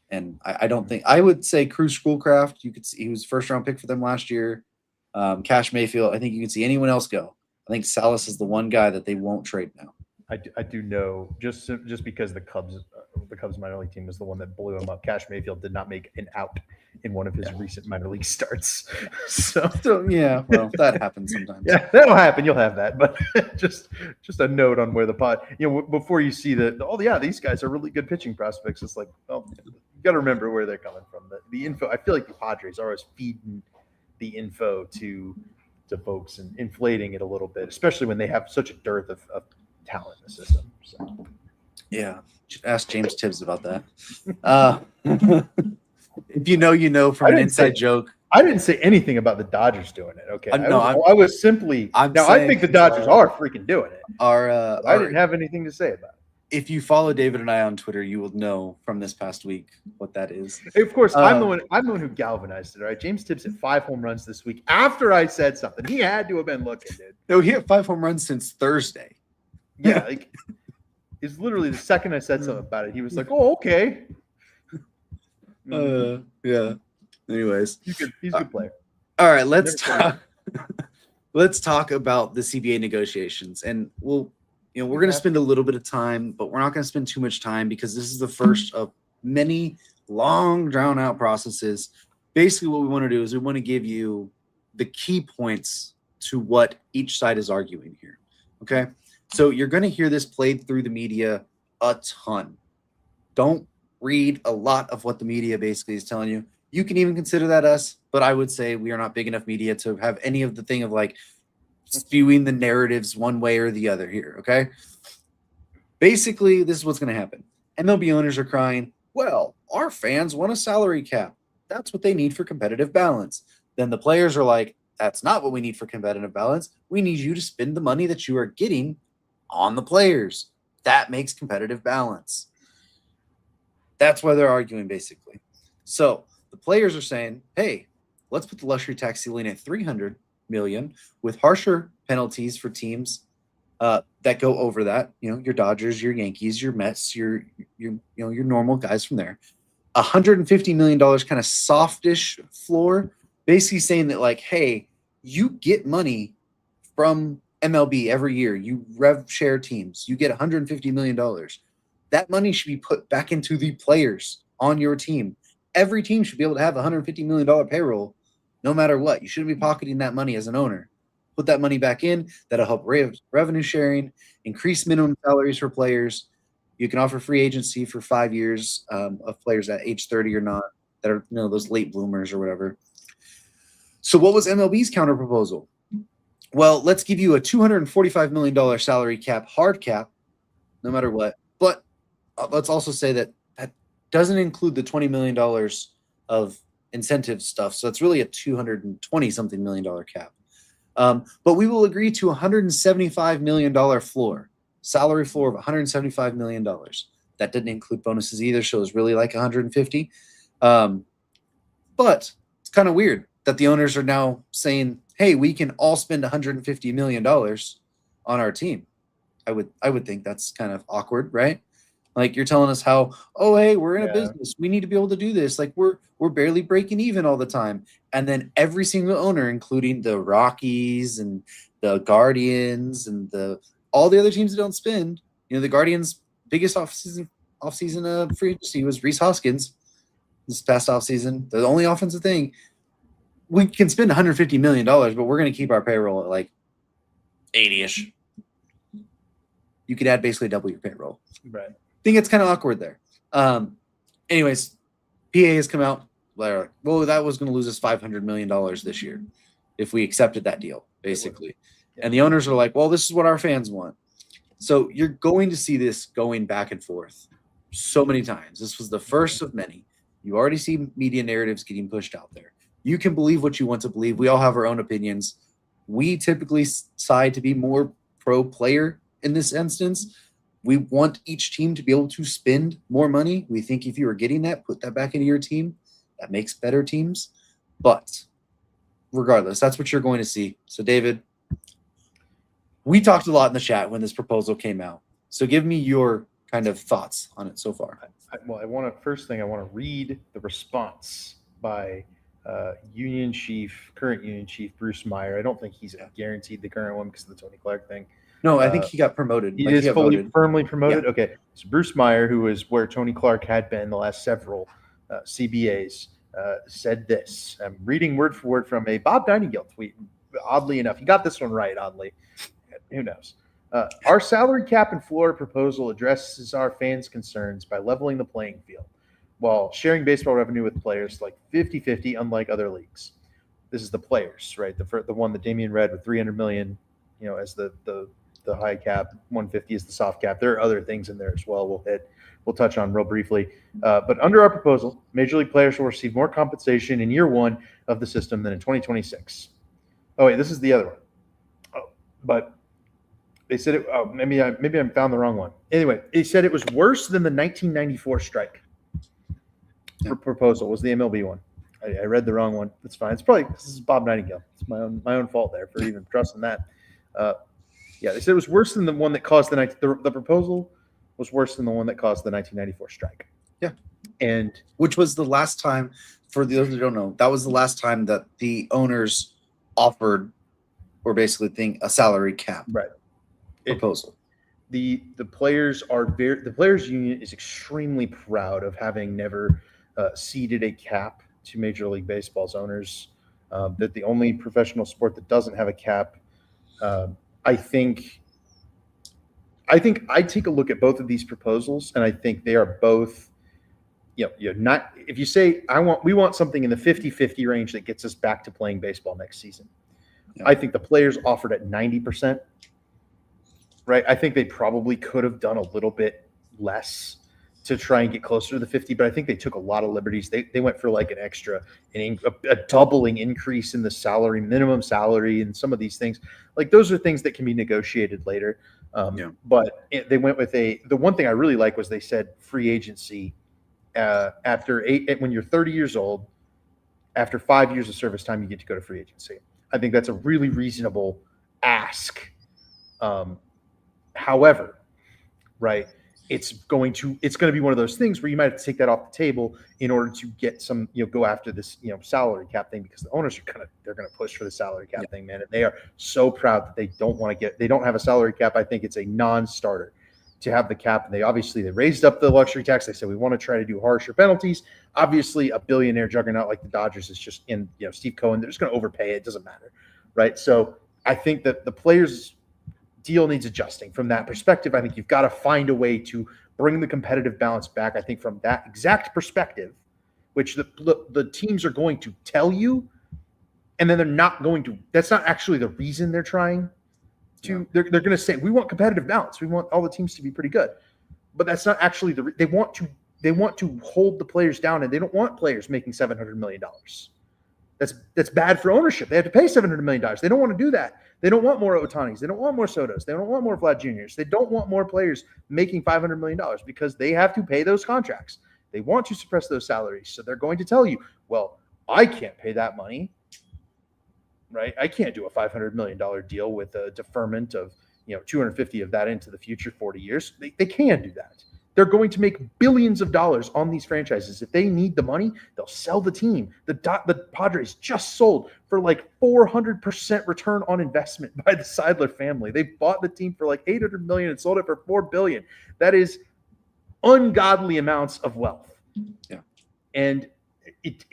And I don't think – I would say Cruz Schoolcraft. You could see he was first-round pick for them last year. Cash Mayfield. I think you can see anyone else go. I think Salas is the one guy that they won't trade now. I do know just because the Cubs minor league team was the one that blew him up. Cash Mayfield did not make an out in one of his recent minor league starts. So yeah, well, that happens sometimes. Yeah, that'll happen. You'll have that, but just a note on where the pod. Before you see these guys are really good pitching prospects. It's like, well, you got to remember where they're coming from. The info. I feel like the Padres are always feeding the info to folks and inflating it a little bit, especially when they have such a dearth of talent in the system. So. Yeah, ask James Tibbs about that. If you know from an inside joke. I didn't say anything about the Dodgers doing it. Okay, I was simply. I think the Dodgers are freaking doing it. I didn't have anything to say about it. If you follow David and I on Twitter, you will know from this past week what that is. Of course, I'm the one who galvanized it. All right, James Tibbs hit 5 home runs this week after I said something. He had to have been looking, dude. No, he hit 5 home runs since Thursday. Yeah, it's literally the second I said something about it, he was like, "Oh, okay." Yeah. Anyways, he's a good player. All right, let's talk. Let's talk about the CBA negotiations, and we're going to spend a little bit of time, but we're not going to spend too much time because this is the first of many long, drawn-out processes. Basically, what we want to do is we want to give you the key points to what each side is arguing here. Okay. So you're going to hear this played through the media a ton. Don't read a lot of what the media basically is telling you. You can even consider that us, but I would say we are not big enough media to have any of the thing of like spewing the narratives one way or the other here, okay? Basically, this is what's going to happen. MLB owners are crying, well, our fans want a salary cap. That's what they need for competitive balance. Then the players are like, that's not what we need for competitive balance. We need you to spend the money that you are getting on the players. That makes competitive balance. That's why they're arguing, basically. So the players are saying, hey, let's put the luxury tax ceiling at $300 million with harsher penalties for teams that go over that. Your Dodgers, your Yankees, your Mets, your normal guys from there. $150 million kind of softish floor, basically saying that, like, hey, you get money from MLB every year. You rev share teams. You get $150 million. That money should be put back into the players on your team. Every team should be able to have a $150 million payroll no matter what. You shouldn't be pocketing that money as an owner. put that money back in. That'll help revenue sharing, increase minimum salaries for players. You can offer free agency for 5 years of players at age 30 or not that are those late bloomers or whatever. So what was MLB's counter proposal? Well, let's give you a $245 million salary cap, hard cap, no matter what. But let's also say that doesn't include the $20 million of incentive stuff. So it's really a $220-something million cap. But we will agree to a $175 million floor, salary floor of $175 million. That didn't include bonuses either, so it was really like 150. But it's kind of weird that the owners are now saying, hey, we can all spend $150 million on our team. I would think that's kind of awkward, right? Like you're telling us how, oh, hey, we're in a business. We need to be able to do this. Like we're barely breaking even all the time. And then every single owner, including the Rockies and the Guardians and all the other teams that don't spend, the Guardians' biggest offseason free agency was Rhys Hoskins this past offseason. The only offensive thing, we can spend $150 million, but we're going to keep our payroll at like 80-ish. You could add basically double your payroll. Right. I think it's kind of awkward there. Anyways, PA has come out. Well, that was going to lose us $500 million this year if we accepted that deal, basically. And the owners are like, well, this is what our fans want. So you're going to see this going back and forth so many times. This was the first of many. You already see media narratives getting pushed out there. You can believe what you want to believe. We all have our own opinions. We typically side to be more pro player in this instance. We want each team to be able to spend more money. We think if you are getting that, put that back into your team. That makes better teams. But regardless, that's what you're going to see. So, David, we talked a lot in the chat when this proposal came out. So give me your kind of thoughts on it so far. First thing, I want to read the response by current Union Chief Bruce Meyer. I don't think he's guaranteed the current one because of the Tony Clark thing. No, I think he got promoted. He is firmly promoted? Yeah. Okay. So Bruce Meyer, who is where Tony Clark had been the last several CBAs, said this. I'm reading word for word from a Bob Nightingale tweet. Oddly enough, he got this one right, oddly. Who knows? Our salary cap and floor proposal addresses our fans' concerns by leveling the playing field while sharing baseball revenue with players like 50-50, unlike other leagues. This is the players, right? The one that Damien read with $300 million, as the high cap, 150 is the soft cap. There are other things in there as well. We'll touch on real briefly. But under our proposal, Major League players will receive more compensation in year one of the system than in 2026. Oh wait, this is the other one. Oh, but they said it. Oh, maybe I found the wrong one. Anyway, they said it was worse than the 1994 strike. Proposal was the MLB one. I read the wrong one. That's fine. This is Bob Nightingale. It's my own fault there for even trusting that. They said it was worse than the one that caused the proposal was worse than the one that caused the 1994 strike. Yeah, and which was the last time. For those who don't know, that was the last time that the owners offered, or basically a salary cap proposal. The players union is extremely proud of having never ceded a cap to Major League Baseball's owners. That the only professional sport that doesn't have a cap. I think I take a look at both of these proposals, and I think they are both, not, if you say we want something in the 50-50 range that gets us back to playing baseball next season. Yeah. I think the players offered at 90%. Right. I think they probably could have done a little bit less to try and get closer to the 50, but I think they took a lot of liberties. They went for like a doubling increase in the minimum salary, and some of these things. Like those are things that can be negotiated later. But they went with the one thing I really like was they said free agency when you're 30 years old, after 5 years of service time, you get to go to free agency. I think that's a really reasonable ask. However, right, it's going to be one of those things where you might have to take that off the table in order to get some, go after this, salary cap thing, because the owners they're going to push for the salary cap thing, man. And they are so proud that they don't have a salary cap. I think it's a non-starter to have the cap. And they raised up the luxury tax. They said, we want to try to do harsher penalties. Obviously a billionaire juggernaut like the Dodgers is just Steve Cohen. They're just going to overpay it. It doesn't matter. Right. So I think that the players' deal needs adjusting from that perspective. I think you've got to find a way to bring the competitive balance back. I think from that exact perspective, which the teams are going to tell you, and then they're not going to. That's not actually the reason they're trying to. Yeah. They're going to say we want competitive balance. We want all the teams to be pretty good, but that's not actually they want to. They want to hold the players down, and they don't want players making $700 million. That's bad for ownership. They have to pay $700 million. They don't want to do that. They don't want more Otanis. They don't want more Sotos. They don't want more Vlad Juniors. They don't want more players making $500 million because they have to pay those contracts. They want to suppress those salaries. So they're going to tell you, well, I can't pay that money, right? I can't do a $500 million deal with a deferment of 250 of that into the future 40 years. They can do that. They're going to make billions of dollars on these franchises. If they need the money, they'll sell the team. The Padres just sold for like 400% return on investment by the Seidler family. They bought the team for like $800 million and sold it for $4 billion. That is ungodly amounts of wealth. Yeah. And it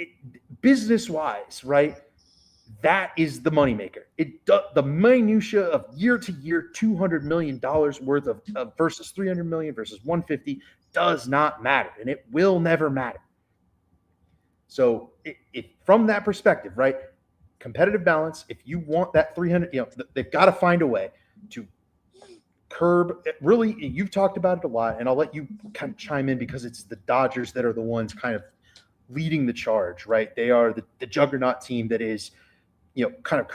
business-wise, right? That is the moneymaker. The minutia of year to year $200 million worth of versus $300 million versus $150 does not matter, and it will never matter. So, if from that perspective, right, competitive balance. If you want that 300, they've got to find a way to curb. Really, you've talked about it a lot, and I'll let you kind of chime in because it's the Dodgers that are the ones kind of leading the charge, right? They are the juggernaut team that is. Kind of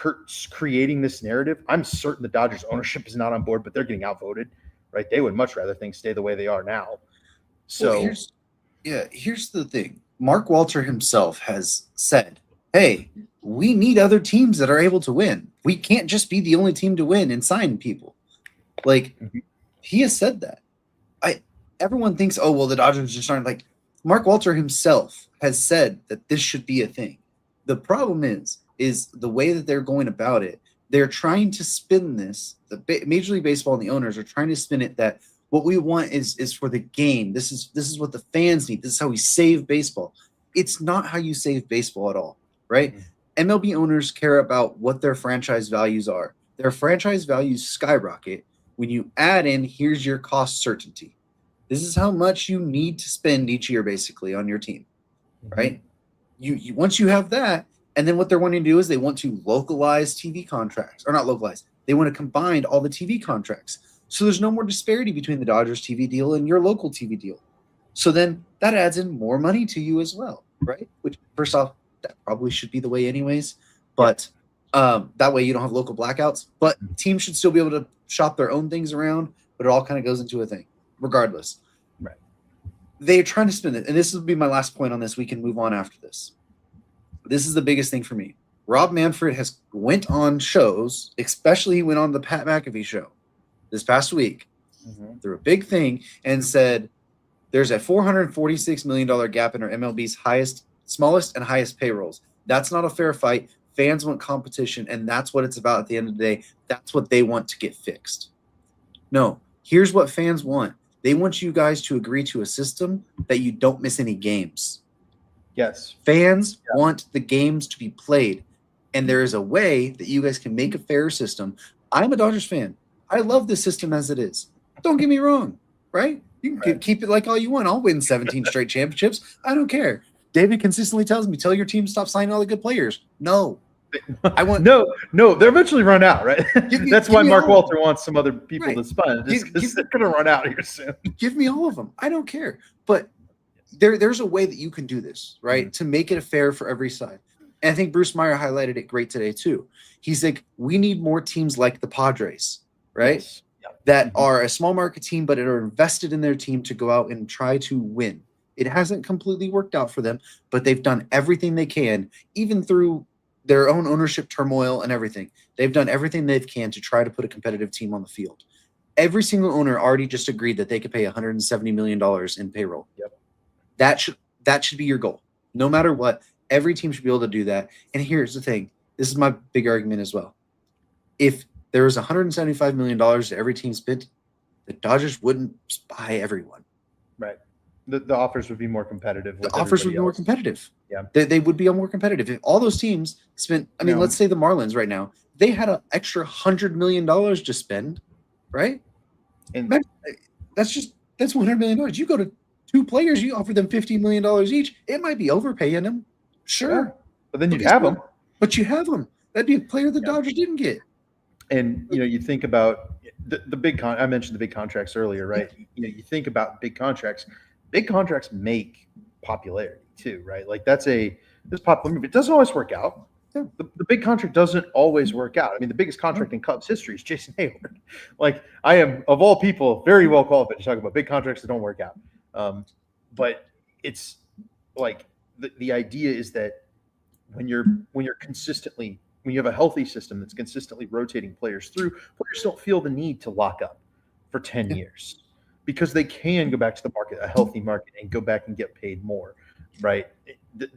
creating this narrative. I'm certain the Dodgers ownership is not on board, but they're getting outvoted, right? They would much rather things stay the way they are now. So here's the thing. Mark Walter himself has said, hey, we need other teams that are able to win. We can't just be the only team to win and sign people. He has said that. Everyone thinks, oh, well, the Dodgers just aren't like Mark Walter himself has said that this should be a thing. The problem is the way that they're going about it. They're trying to spin this. The Major League Baseball and the owners are trying to spin it that what we want is for the game. This is what the fans need. This is how we save baseball. It's not how you save baseball at all, right? Mm-hmm. MLB owners care about what their franchise values are. Their franchise values skyrocket when you add in, here's your cost certainty. This is how much you need to spend each year, basically, on your team, mm-hmm. right? You once you have that. And then what they're wanting to do is they want to localize TV contracts. Or not localize. They want to combine all the TV contracts. So there's no more disparity between the Dodgers TV deal and your local TV deal. So then that adds in more money to you as well, right? Which, first off, that probably should be the way anyways. But that way you don't have local blackouts. But teams should still be able to shop their own things around. But it all kind of goes into a thing, regardless. Right. They're trying to spin it. And this will be my last point on this. We can move on after this. This is the biggest thing for me. Rob Manfred has went on shows, especially he went on the Pat McAfee show this past week, mm-hmm. through a big thing, and said there's a $446 million gap in our MLB's smallest and highest payrolls. That's not a fair fight. Fans want competition, and that's what it's about at the end of the day. That's what they want to get fixed. No, here's what fans want. They want you guys to agree to a system that you don't miss any games. Yes. Fans want the games to be played, and there is a way that you guys can make a fair system. I'm a Dodgers fan. I love this system as it is. Don't get me wrong, right? You can keep it like all you want. I'll win 17 straight championships. I don't care. David consistently tells me, tell your team to stop signing all the good players. No. I want no. They'll eventually run out, right? That's why Mark Walter wants some other people to spun. Because they're going to run out here soon. Give me all of them. I don't care. But there's a way that you can do this, right? Mm-hmm. To make it fair for every side. And I think Bruce Meyer highlighted it great today too. He's like, we need more teams like the Padres, right? Yes. Yep. That mm-hmm. are a small market team, but are invested in their team to go out and try to win. It hasn't completely worked out for them, but they've done everything they can, even through their own ownership turmoil and everything. They've done everything they can to try to put a competitive team on the field. Every single owner already just agreed that they could pay $170 million in payroll. Yep. That should be your goal. No matter what, every team should be able to do that. And here's the thing. This is my big argument as well. If there was $175 million that every team spent, the Dodgers wouldn't buy everyone. Right. The offers would be more competitive. The offers would be more competitive. Yeah. They would be more competitive. If all those teams spent, let's say the Marlins right now, they had an extra $100 million to spend, right? And that's $100 million. You go to two players, you offer them $50 million each. It might be overpaying them, sure, yeah, but then you'd have them. But you have them. That'd be a player the Dodgers didn't get. And you think about the big I mentioned the big contracts earlier, right? You think about big contracts. Big contracts make popularity too, right? Like this popular move. It doesn't always work out. The big contract doesn't always work out. I mean, the biggest contract in Cubs history is Jason Hayward. Like, I am, of all people, very well qualified to talk about big contracts that don't work out. But it's like the idea is that when you have a healthy system that's consistently rotating players through, players don't feel the need to lock up for 10 years because they can go back to the market, a healthy market, and go back and get paid more, right?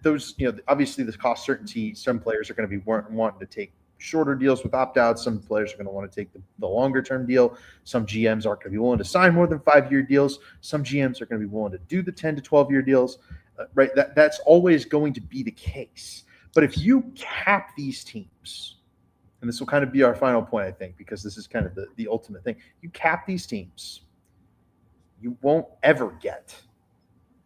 Those, obviously the cost certainty, some players are going to be wanting to take shorter deals with opt-outs. Some players are going to want to take the longer-term deal. Some GMs aren't going to be willing to sign more than 5-year deals. Some GMs are going to be willing to do the 10 to 12-year deals, right? That's always going to be the case. But if you cap these teams, and this will kind of be our final point, I think, because this is kind of the ultimate thing. You cap these teams, you won't ever get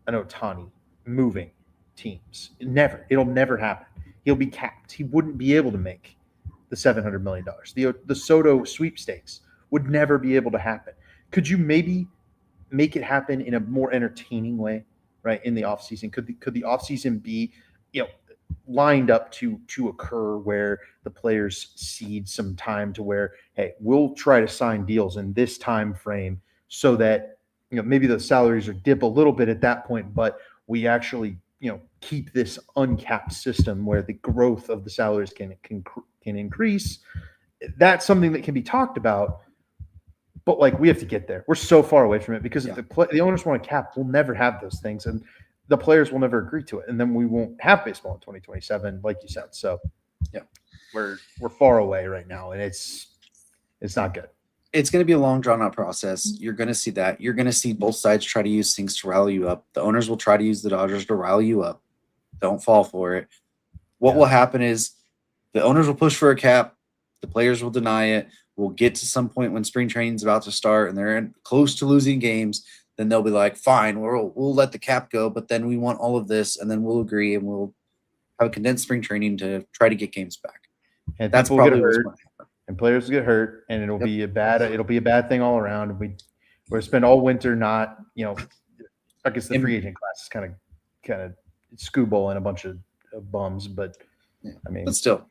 an Ohtani moving teams. It'll never happen. He'll be capped. He wouldn't be able to make the $700 million. The Soto sweepstakes would never be able to happen. Could you maybe make it happen in a more entertaining way, right, in the offseason? Could the offseason be, lined up to occur where the players cede some time to where, hey, we'll try to sign deals in this time frame so that, maybe the salaries are dip a little bit at that point, but we actually, keep this uncapped system where the growth of the salaries can increase. That's something that can be talked about, but we have to get there. We're so far away from it because if the owners want to cap, we'll never have those things. And the players will never agree to it, and then we won't have baseball in 2027, like you said. So, we're far away right now, and it's not good. It's going to be a long, drawn-out process. You're going to see that. You're going to see both sides try to use things to rally you up. The owners will try to use the Dodgers to rally you up. Don't fall for it. What will happen is the owners will push for a cap. The players will deny it. We'll get to some point when spring training is about to start, and they're close to losing games. Then they'll be like, fine, we'll let the cap go, but then we want all of this, and then we'll agree, and we'll have a condensed spring training to try to get games back. And that's probably what's going to happen. And players get hurt, and it'll be a bad thing all around. We're spend all winter not, I guess the free agent class is kind of screwball and a bunch of bums, but but still.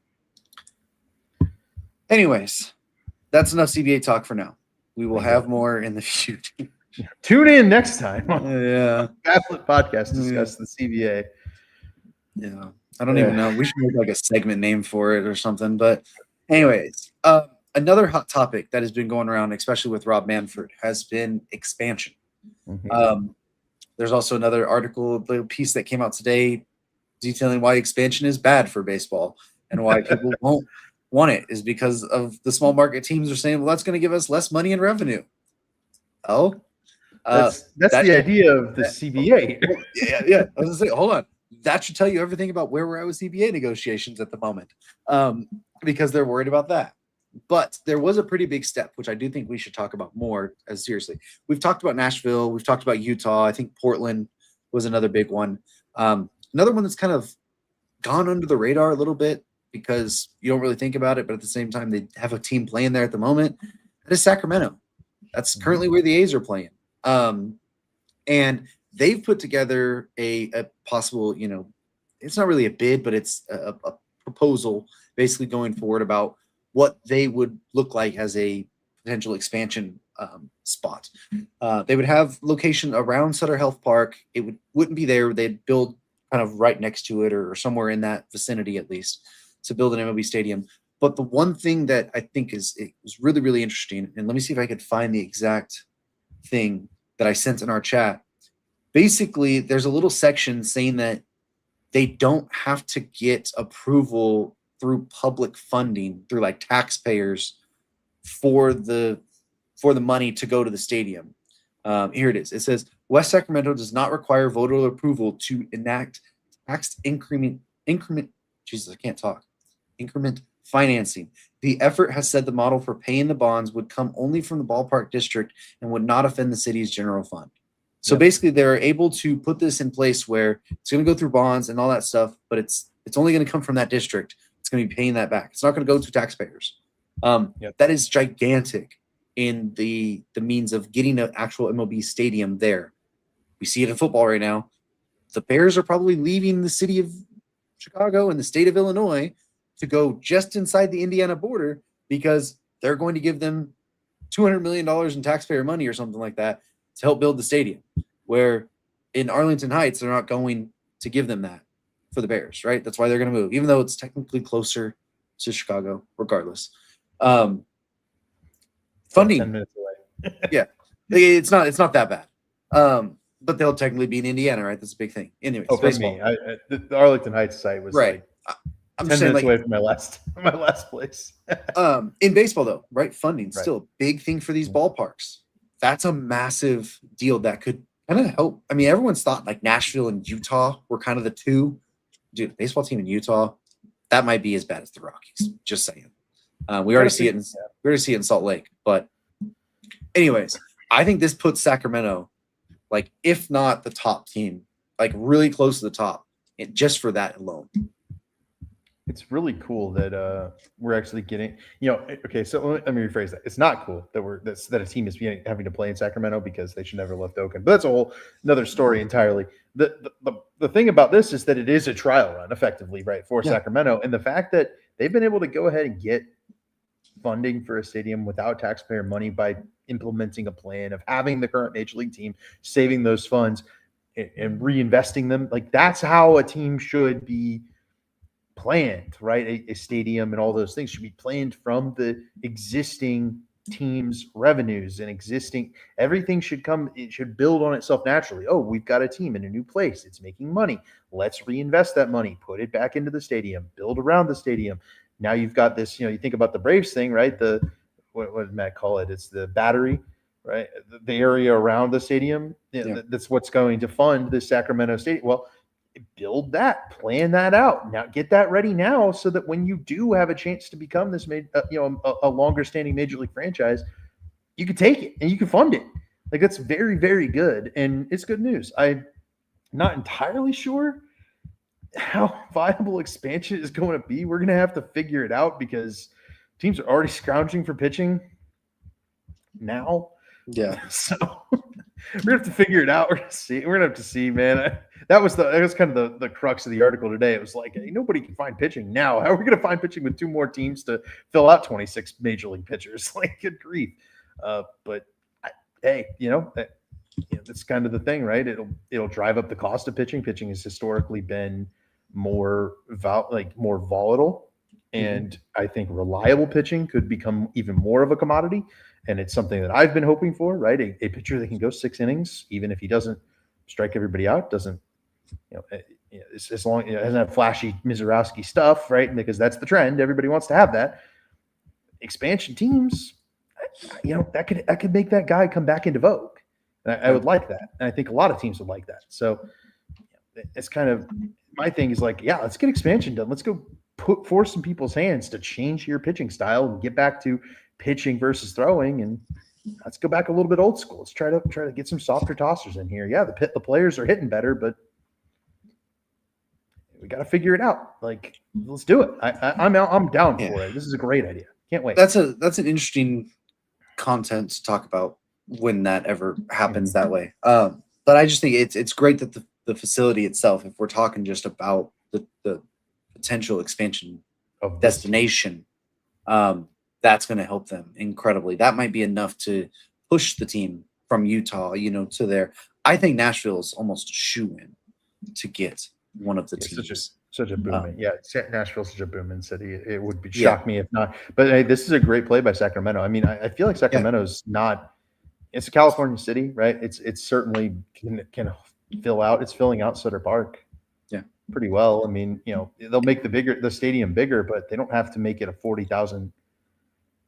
Anyways, that's enough CBA talk for now. We will have more in the future. Tune in next time on Batflip podcast to discuss the CBA. Yeah. I don't even know. We should make a segment name for it or something. But anyways, another hot topic that has been going around, especially with Rob Manfred, has been expansion. Mm-hmm. There's also another piece that came out today detailing why expansion is bad for baseball and why people won't want it is because of the small market teams are saying, well, that's going to give us less money and revenue. Oh, that's the idea of the CBA. Yeah. I was going to say, hold on. That should tell you everything about where we're at with CBA negotiations at the moment, because they're worried about that. But there was a pretty big step, which I do think we should talk about more as seriously. We've talked about Nashville. We've talked about Utah. I think Portland was another big one. Another one that's kind of gone under the radar a little bit because you don't really think about it, but at the same time, they have a team playing there at the moment. That is Sacramento. That's currently where the A's are playing. And they've put together a possible, it's not really a bid, but it's a proposal basically going forward about what they would look like as a potential expansion spot. They would have location around Sutter Health Park. It wouldn't be there. They'd build kind of right next to it or somewhere in that vicinity at least to build an MLB stadium. But the one thing that I think is really, really interesting, and let me see if I could find the exact thing that I sent in our chat. Basically, there's a little section saying that they don't have to get approval through public funding, through like taxpayers for the money to go to the stadium. Here it is. It says, West Sacramento does not require voter approval to enact tax increment. Jesus, I can't talk. Increment Financing. The effort has said the model for paying the bonds would come only from the ballpark district and would not offend the city's general fund. So basically, they're able to put this in place where it's going to go through bonds and all that stuff, but it's only going to come from that district. It's going to be paying that back. It's not going to go to taxpayers. That is gigantic in the means of getting an actual MLB stadium there. We see it in football right now. The Bears are probably leaving the city of Chicago and the state of Illinois to go just inside the Indiana border because they're going to give them $200 million in taxpayer money or something like that to help build the stadium, where in Arlington Heights, they're not going to give them that for the Bears, right? That's why they're going to move, even though it's technically closer to Chicago, regardless. Funding, 10 minutes away. yeah, it's not that bad. But they'll technically be in Indiana, right? That's a big thing. Anyways, for me, the Arlington Heights site was right. Like I'm 10 just saying, minutes like, away from my last place. In baseball, though, right? Funding Right. still a big thing for these ballparks. That's a massive deal that could kind of help. I mean, everyone's thought like Nashville and Utah were kind of the two. Dude, baseball team in Utah, that might be as bad as the Rockies. Just saying. We already see it in Salt Lake. But anyways, I think this puts Sacramento, like, if not the top team, like really close to the top, just for that alone. It's really cool that we're actually getting, okay, so let me rephrase that. It's not cool that a team is having to play in Sacramento because they should never left Oakland. But that's another story entirely. The thing about this is that it is a trial run, effectively, right, for Sacramento, and the fact that they've been able to go ahead and get funding for a stadium without taxpayer money by implementing a plan of having the current major league team, saving those funds and reinvesting them. Like, that's how a team should be planned, right? A stadium and all those things should be planned from the existing team's revenues and everything should come. It should build on itself naturally. Oh, we've got a team in a new place. It's making money. Let's reinvest that money, put it back into the stadium, build around the stadium. Now you've got this, you think about the Braves thing, right? What did Matt call it? It's the battery, right? The area around the stadium. That's what's going to fund the Sacramento Stadium. Well, build that, plan that out. Now get that ready now so that when you do have a chance to become this, a longer standing major league franchise, you can take it and you can fund it. Like, that's very, very good. And it's good news. I'm not entirely sure how viable expansion is going to be. We're going to have to figure it out because teams are already scrounging for pitching now. Yeah. So we're gonna have to figure it out. We're gonna have to see, man. That was kind of the crux of the article today. It was like, hey, nobody can find pitching now. How are we gonna find pitching with two more teams to fill out 26 major league pitchers? Like, good grief. But hey, that's kind of the thing, right? It'll drive up the cost of pitching. Pitching has historically been more volatile, and I think reliable pitching could become even more of a commodity. And it's something that I've been hoping for, right? A pitcher that can go 6 innings, even if he doesn't strike everybody out, doesn't, as long it doesn't have flashy Mizorowski stuff, right? Because that's the trend. Everybody wants to have that. Expansion teams, that could make that guy come back into vogue. And I would like that. And I think a lot of teams would like that. So it's kind of my thing is like, let's get expansion done. Let's go force some people's hands to change your pitching style and get back to pitching versus throwing, and let's go back a little bit old school. Let's try to get some softer tossers in here. Yeah, the players are hitting better, but we got to figure it out. Like, let's do it. I'm down for it. This is a great idea. Can't wait. That's an interesting content to talk about when that ever happens that way. But I just think it's great that the facility itself, if we're talking just about the potential expansion of destination, that's going to help them incredibly. That might be enough to push the team from Utah, to there. I think Nashville is almost a shoe-in to get one of the teams. Such a booming. Nashville's such a booming city. It would shock me if not. But hey, this is a great play by Sacramento. I mean, I feel like Sacramento's not – it's a California city, right? It's certainly can fill out. It's filling out Sutter Park pretty well. I mean, they'll make the stadium bigger, but they don't have to make it a 40,000 –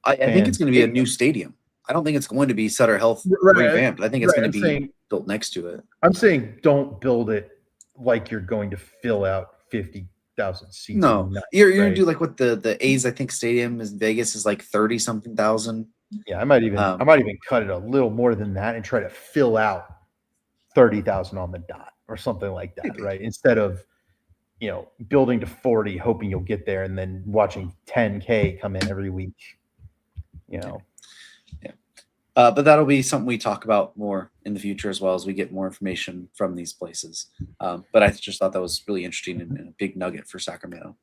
I think it's going to be a new stadium. I don't think it's going to be Sutter Health revamped. I think it's going to be built next to it. I'm saying don't build it like you're going to fill out 50 thousand seats. No, Nuts, you're gonna right? do like what the A's I think stadium in Vegas is like 30 something thousand. Yeah, I might even cut it a little more than that and try to fill out 30,000 on the dot or something like that, Maybe. right? Instead of building to 40, hoping you'll get there, and then watching 10K come in every week. Yeah. But that'll be something we talk about more in the future as well as we get more information from these places. But I just thought that was really interesting and a big nugget for Sacramento.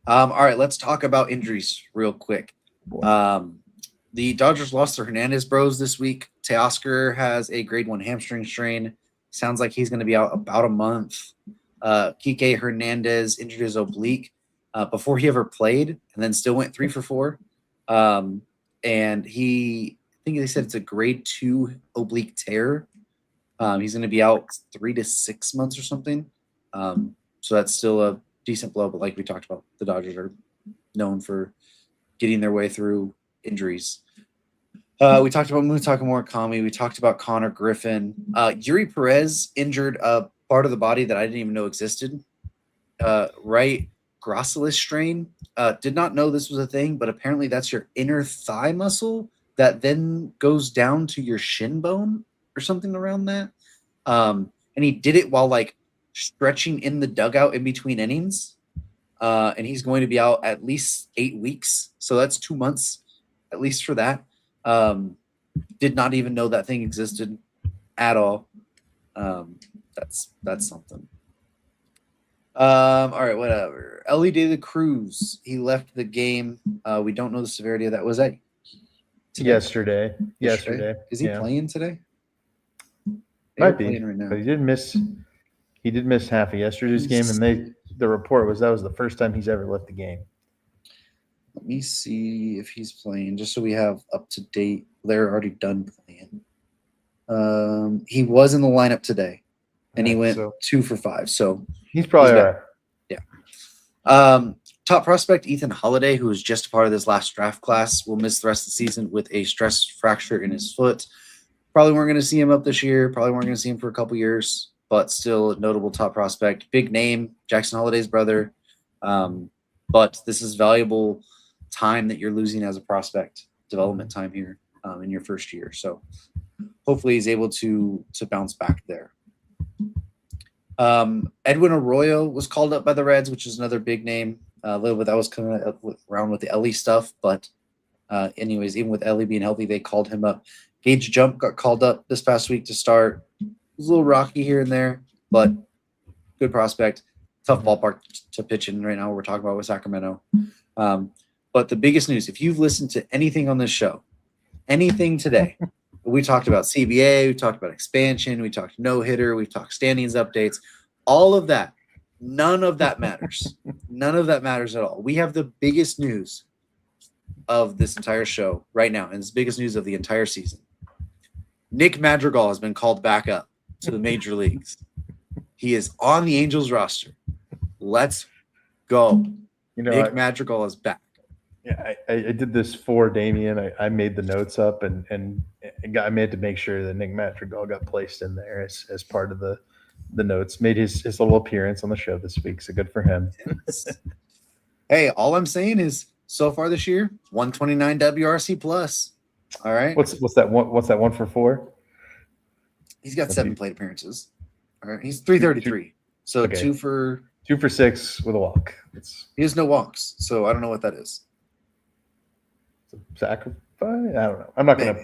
All right, let's talk about injuries real quick. The Dodgers lost their Hernandez bros this week. Teoscar has a grade 1 hamstring strain. Sounds like he's going to be out about a month. Kike Hernandez injured his oblique before he ever played and then still went 3 for 4. And I think they said it's a grade 2 oblique tear. He's going to be out 3 to 6 months or something. So that's still a decent blow. But like we talked about, the Dodgers are known for getting their way through injuries. We talked about Mutaka Murakami. We talked about Connor Griffin. Yuri Perez injured a part of the body that I didn't even know existed. Right gracilis strain. Did not know this was a thing, but apparently that's your inner thigh muscle that then goes down to your shin bone or something around that. And he did it while like stretching in the dugout in between innings. And he's going to be out at least 8 weeks. So that's 2 months, at least for that. Did not even know that thing existed at all. That's something. All right, whatever. Ellie De La Cruz, he left the game. We don't know the severity of that. Was that today? Yesterday. Is he playing today? Might be right now. But he did miss half of yesterday's game, and the report was that was the first time he's ever left the game. Let me see if he's playing, just so we have up to date. They're already done playing. He was in the lineup today, and he went 2 for 5. So he's probably all right. Yeah. Top prospect Ethan Holiday, who was just a part of this last draft class, will miss the rest of the season with a stress fracture in his foot. Probably weren't going to see him up this year. Probably weren't going to see him for a couple years, but still a notable top prospect. Big name, Jackson Holiday's brother. But this is valuable time that you're losing as a prospect, development time here in your first year. So hopefully he's able to bounce back there. Edwin Arroyo was called up by the Reds, which is another big name. A little bit that was coming around with the Ellie stuff, but anyways, even with Ellie being healthy, they called him up. Gage Jump got called up this past week to start. It was a little rocky here and there, but good prospect. Tough ballpark to pitch in right now. We're talking about with Sacramento. But the biggest news, if you've listened to anything on this show, anything today, we talked about CBA, we talked about expansion, we talked no-hitter, we talked standings updates, all of that. None of that matters. None of that matters at all. We have the biggest news of this entire show right now, and it's the biggest news of the entire season. Nick Madrigal has been called back up to the major leagues. He is on the Angels roster. Let's go. Nick Madrigal is back. Yeah, I did this for Damien. I made the notes up and I made to make sure that Nick Madrigal got placed in there as part of the notes. Made his little appearance on the show this week, so good for him. Hey, all I'm saying is so far this year, 129 WRC plus. All right. What's that one? What's that 1 for 4? He's got 7 plate appearances. All right. He's 333. So okay. 2 for 6 with a walk. He has no walks, so I don't know what that is. Sacrifice? I don't know. I'm not gonna.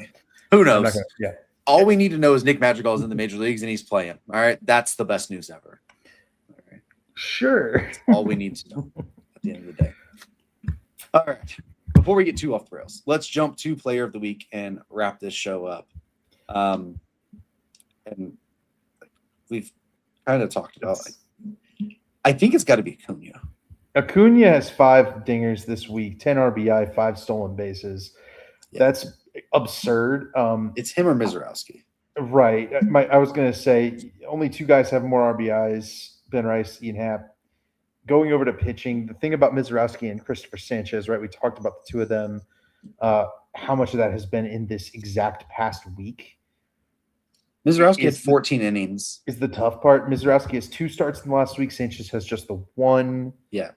Who knows? Yeah. All we need to know is Nick Madrigal is in the major leagues and he's playing. All right. That's the best news ever. All right. Sure. That's all we need to know at the end of the day. All right. Before we get too off the rails, let's jump to player of the week and wrap this show up. And we've kind of talked about. I think it's got to be Acuna. Acuna has 5 dingers this week, 10 RBI, 5 stolen bases. Yeah. That's absurd. It's him or Mizorowski. Right. I was going to say only 2 guys have more RBIs, Ben Rice, Ian Happ. Going over to pitching, the thing about Mizorowski and Christopher Sanchez, right? We talked about the 2 of them. How much of that has been in this exact past week? Mizorowski had 14 innings. Is the tough part. Mizorowski has 2 starts in the last week. Sanchez has just the 1. Yeah.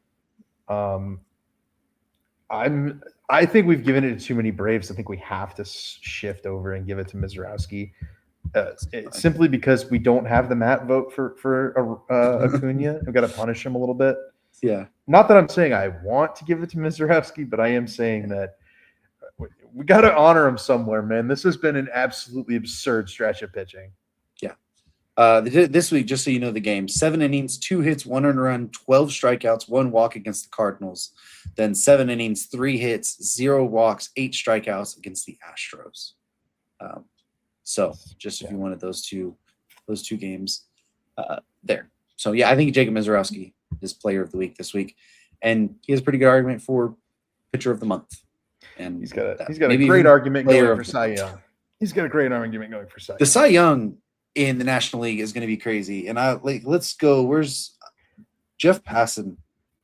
I think we've given it to too many Braves. I think we have to shift over and give it to Mizorowski. Simply because we don't have the Matt vote for Acuna. We've got to punish him a little bit. Yeah. Not that I'm saying I want to give it to Mizorowski, but I am saying that we got to honor him somewhere, man. This has been an absolutely absurd stretch of pitching. Yeah. This week, just so you know the game, 7 innings, 2 hits, 1 earned run, 12 strikeouts, 1 walk against the Cardinals. Then 7 innings, 3 hits, 0 walks, 8 strikeouts against the Astros. So just if you wanted those two games there. So yeah, I think Jacob Mizorowski is player of the week this week, and he has a pretty good argument for pitcher of the month. And he's got a great argument going for Cy Young. He's got a great argument going for Cy Young. The Cy Young in the National League is going to be crazy. And let's go. Where's Jeff Passan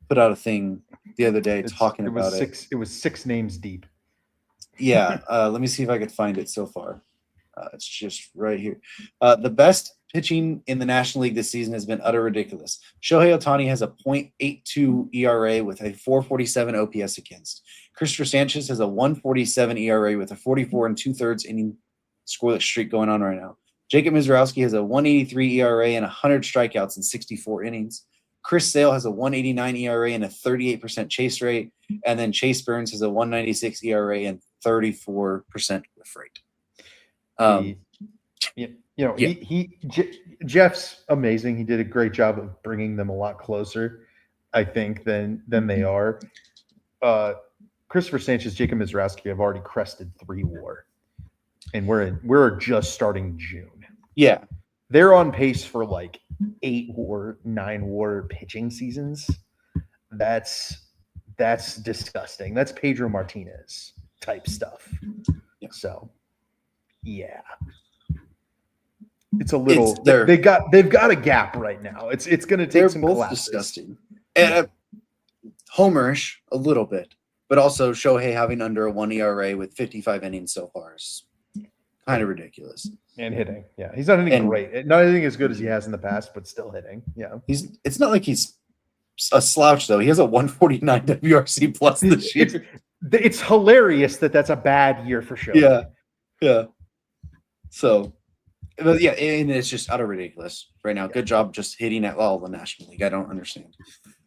put out a thing the other day talking about it. It was 6 names deep. Yeah. Let me see if I could find it so far. It's just right here. The best pitching in the National League this season has been utter ridiculous. Shohei Ohtani has a .82 ERA with a 447 OPS against. Christopher Sanchez has a 147 ERA with a 44 2/3 inning scoreless streak going on right now. Jacob Mizorowski has a 183 ERA and 100 strikeouts in 64 innings. Chris Sale has a 189 ERA and a 38% chase rate. And then Chase Burns has a 196 ERA and 34% whiff rate. Jeff's amazing. He did a great job of bringing them a lot closer, I think, than they are. Christopher Sanchez, Jacob Mizorowski have already crested 3 WAR, and we're just starting June. Yeah, they're on pace for like 8 WAR, 9 WAR pitching seasons. That's disgusting. That's Pedro Martinez type stuff. Yeah. So. Yeah, it's a little. They've got a gap right now. It's going to take some. They're both classes. Disgusting and homerish a little bit, but also Shohei having under a 1 ERA with 55 innings so far is kind of ridiculous. And hitting, yeah, he's not hitting great. Not anything as good as he has in the past, but still hitting. Yeah, It's not like he's a slouch though. He has a 149 WRC plus this year. It's hilarious that's a bad year for Shohei. Yeah. So, but yeah, and it's just utter ridiculous right now. Good job just hitting at all the National League. I don't understand.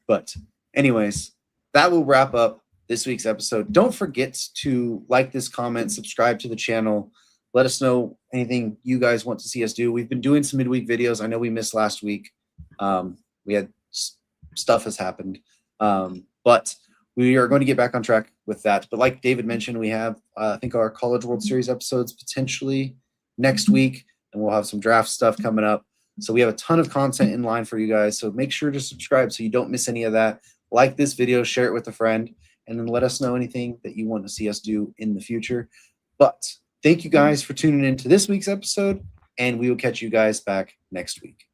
But anyways, that will wrap up this week's episode. Don't forget to like this, comment, subscribe to the channel. Let us know anything you guys want to see us do. We've been doing some midweek videos. I know we missed last week. We had stuff has happened. But we are going to get back on track with that. But like David mentioned, we have, I think, our College World Series episodes potentially next week, and we'll have some draft stuff coming up. So we have a ton of content in line for you guys. So make sure to subscribe so you don't miss any of that. Like this video, share it with a friend, and then let us know anything that you want to see us do in the future. But thank you guys for tuning in to this week's episode, and we will catch you guys back next week.